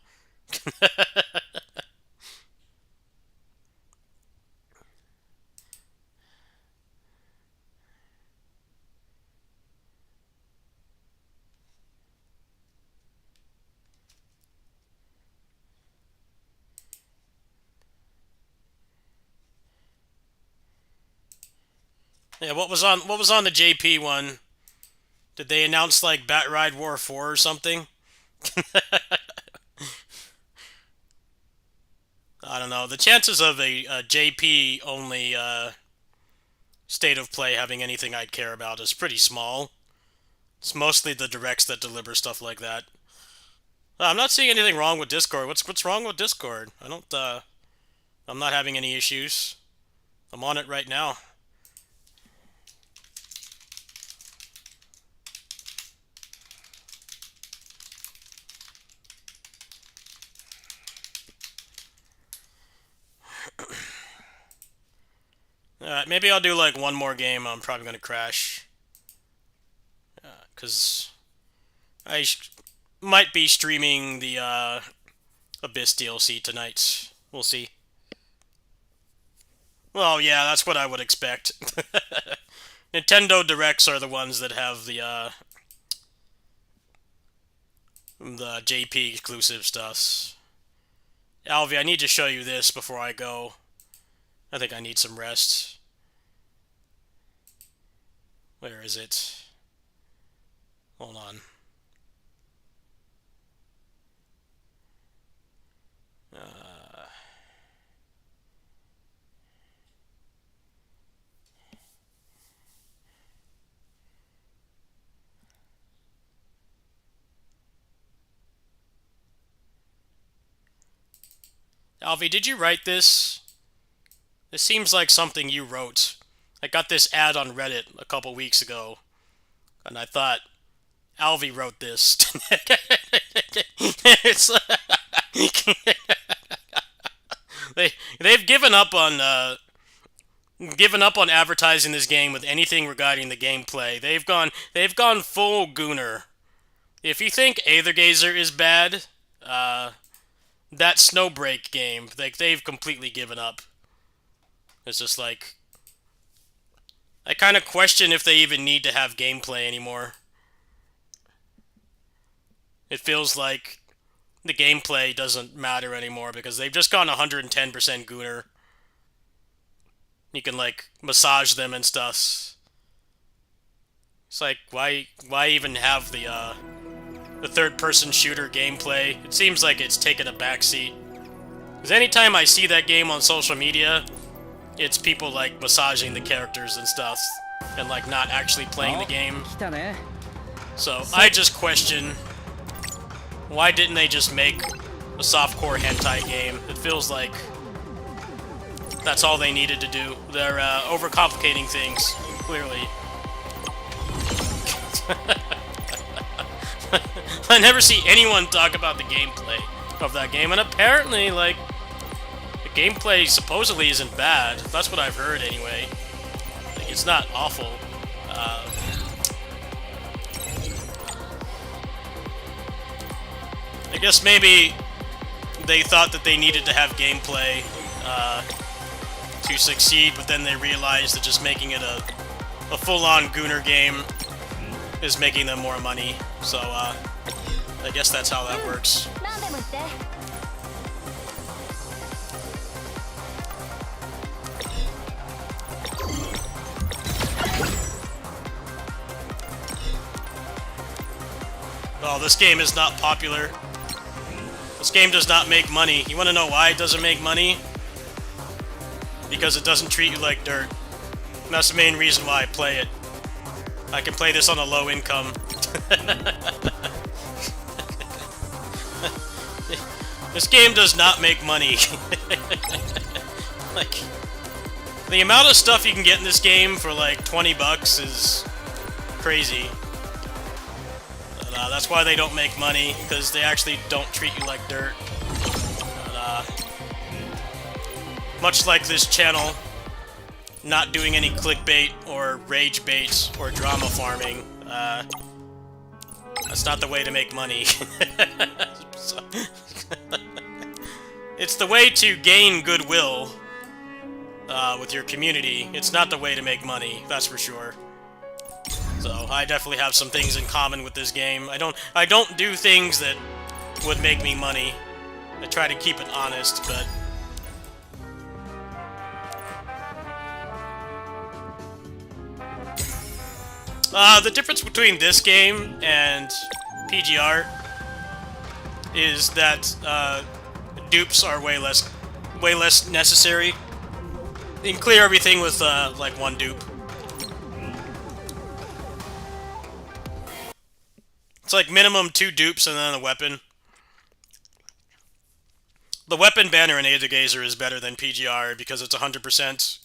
Yeah, what was on the JP one? Did they announce like Battride War 4 or something? I don't know. The chances of a JP only state of play having anything I'd care about is pretty small. It's mostly the directs that deliver stuff like that. I'm not seeing anything wrong with Discord. What's wrong with Discord? I'm not having any issues. I'm on it right now. Alright, maybe I'll do like one more game. I'm probably gonna crash. Because might be streaming the Abyss DLC tonight. We'll see. Well, yeah, that's what I would expect. Nintendo Directs are the ones that have the JP exclusive stuff. Alvi, I need to show you this before I go. I think I need some rest. Where is it? Hold on. Alvi, did you write this? This seems like something you wrote. I got this ad on Reddit a couple weeks ago, and I thought, Alvi wrote this. They've given up on advertising this game with anything regarding the gameplay. They've gone full Gooner. If you think Aethergazer is bad, that Snowbreak game, they've completely given up. It's just like, I kind of question if they even need to have gameplay anymore. It feels like the gameplay doesn't matter anymore because they've just gone 110% Gooner. You can like massage them and stuff. It's like, why even have the third-person shooter gameplay? It seems like it's taken a backseat. Because anytime I see that game on social media, it's people like massaging the characters and stuff, and like not actually playing the game. So I just question, why didn't they just make a softcore hentai game? It feels like that's all they needed to do. They're overcomplicating things, clearly. I never see anyone talk about the gameplay of that game, and apparently, like, the gameplay supposedly isn't bad. That's what I've heard, anyway. Like, it's not awful. I guess maybe they thought that they needed to have gameplay to succeed, but then they realized that just making it a full-on Gooner game is making them more money. So, I guess that's how that works. Oh, this game is not popular. This game does not make money. You want to know why it doesn't make money? Because it doesn't treat you like dirt. And that's the main reason why I play it. I can play this on a low income. This game does not make money. Like, the amount of stuff you can get in this game for like 20 bucks is crazy. But, that's why they don't make money, because they actually don't treat you like dirt. But, much like this channel, not doing any clickbait or rage bait or drama farming, that's not the way to make money. It's the way to gain goodwill with your community. It's not the way to make money, that's for sure. So I definitely have some things in common with this game. I don't do things that would make me money. I try to keep it honest, but The difference between this game and PGR is that dupes are way less necessary. You can clear everything with like one dupe. It's like minimum 2 dupes and then a weapon. The weapon banner in Aether Gazer is better than PGR because it's 100%.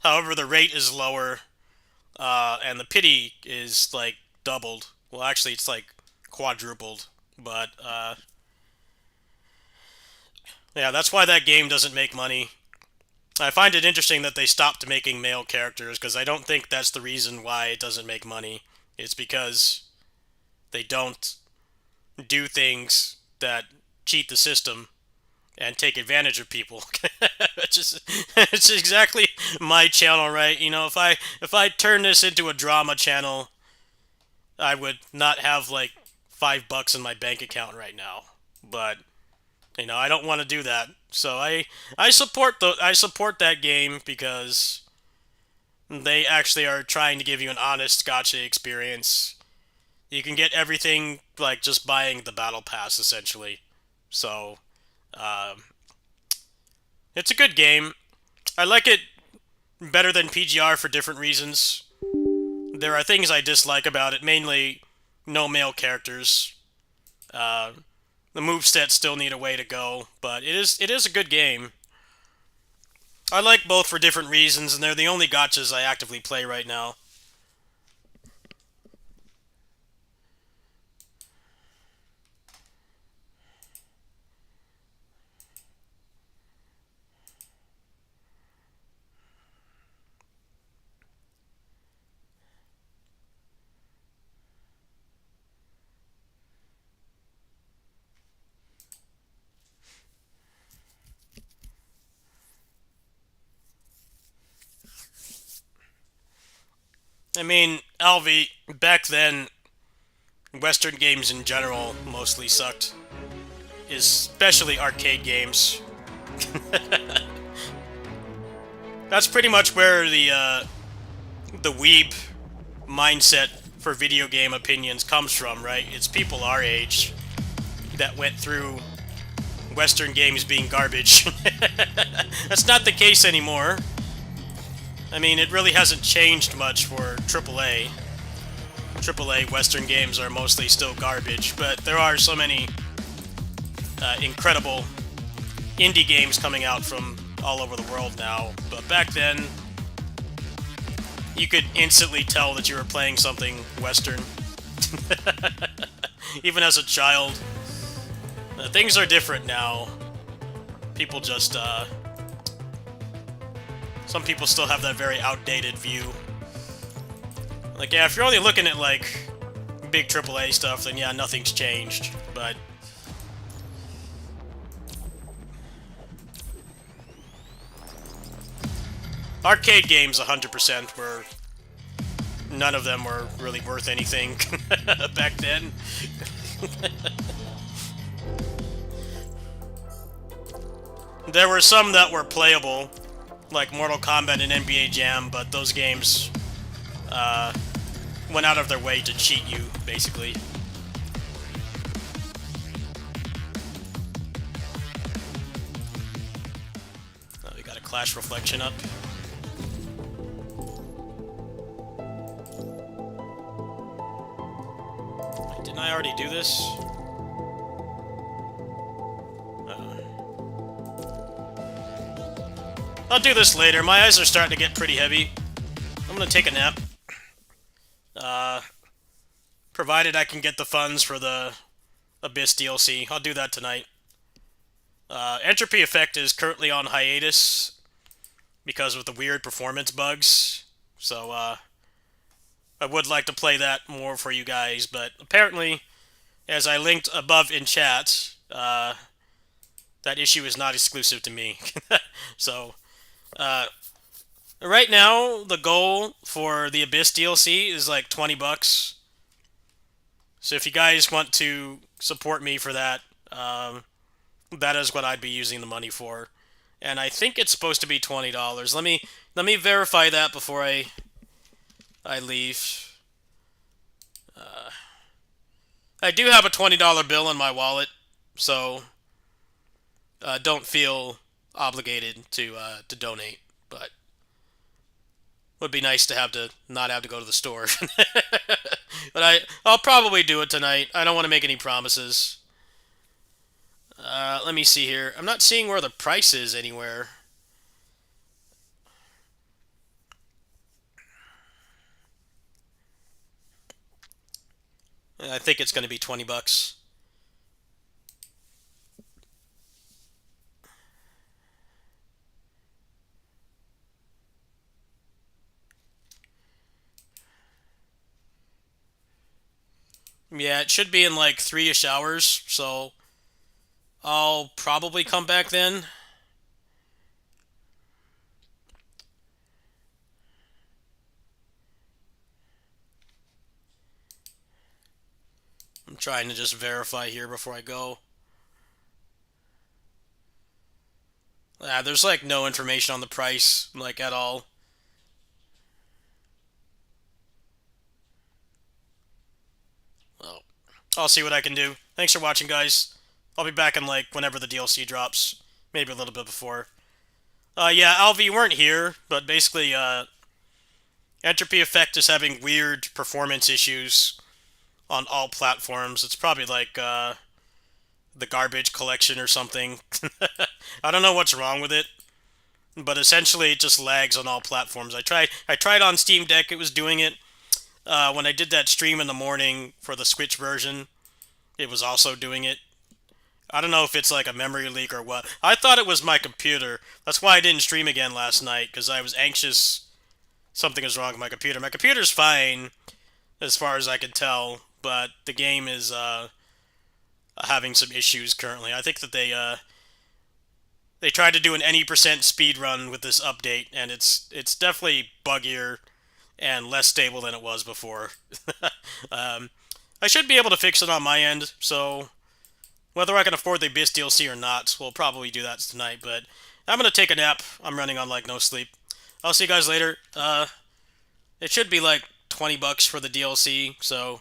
However, the rate is lower, and the pity is like doubled. Well, actually, it's like quadrupled. But yeah, that's why that game doesn't make money. I find it interesting that they stopped making male characters because I don't think that's the reason why it doesn't make money. It's because they don't do things that cheat the system and take advantage of people. It's exactly my channel, right? You know, if I turn this into a drama channel, I would not have like $5 in my bank account right now. But you know, I don't want to do that. So I support that game because they actually are trying to give you an honest gacha experience. You can get everything like just buying the battle pass essentially. So it's a good game. I like it better than PGR for different reasons. There are things I dislike about it, mainly no male characters. The movesets still need a way to go, but it is a good game. I like both for different reasons, and they're the only gachas I actively play right now. I mean, Alvi, back then, Western games in general mostly sucked. Especially arcade games. That's pretty much where the weeb mindset for video game opinions comes from, right? It's people our age that went through Western games being garbage. That's not the case anymore. I mean, it really hasn't changed much for AAA. AAA Western games are mostly still garbage, but there are so many incredible indie games coming out from all over the world now. But back then, you could instantly tell that you were playing something Western. Even as a child. Things are different now. People just, some people still have that very outdated view. Like, yeah, if you're only looking at, like, big AAA stuff, then yeah, nothing's changed. But arcade games, 100%, were... None of them were really worth anything back then. There were some that were playable, like Mortal Kombat and NBA Jam, but those games went out of their way to cheat you, basically. Oh, we got a Clash Reflection up. Wait, didn't I already do this? I'll do this later. My eyes are starting to get pretty heavy. I'm gonna take a nap. Provided I can get the funds for the Abyss DLC. I'll do that tonight. Entropy Effect is currently on hiatus because of the weird performance bugs. So, I would like to play that more for you guys, but apparently, as I linked above in chat, that issue is not exclusive to me. So, right now, the goal for the Abyss DLC is like $20. So if you guys want to support me for that, that is what I'd be using the money for. And I think it's supposed to be $20. Let me verify that before I leave. I do have a $20 bill in my wallet, so don't feel obligated to donate, but would be nice to not have to go to the store. But I'll probably do it tonight. I don't want to make any promises. Let me see here. I'm not seeing where the price is anywhere. I think it's going to be 20 bucks. Yeah, it should be in like 3-ish hours, so I'll probably come back then. I'm trying to just verify here before I go. There's like no information on the price, like at all. Well, I'll see what I can do. Thanks for watching, guys. I'll be back in like whenever the DLC drops. Maybe a little bit before. Yeah, Alvi, you weren't here, but basically, Entropy Effect is having weird performance issues on all platforms. It's probably like, the garbage collection or something. I don't know what's wrong with it, but essentially it just lags on all platforms. I tried on Steam Deck, it was doing it. When I did that stream in the morning for the Switch version, it was also doing it. I don't know if it's like a memory leak or what. I thought it was my computer. That's why I didn't stream again last night, because I was anxious something is wrong with my computer. My computer's fine, as far as I can tell, but the game is having some issues currently. I think that they tried to do an any percent speed run with this update, and it's definitely buggier and less stable than it was before. I should be able to fix it on my end, so whether I can afford the Abyss DLC or not, we'll probably do that tonight, but I'm going to take a nap. I'm running on like no sleep. I'll see you guys later. It should be like 20 bucks for the DLC, so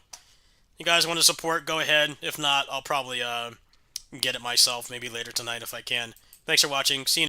you guys want to support, go ahead. If not, I'll probably get it myself maybe later tonight if I can. Thanks for watching. See you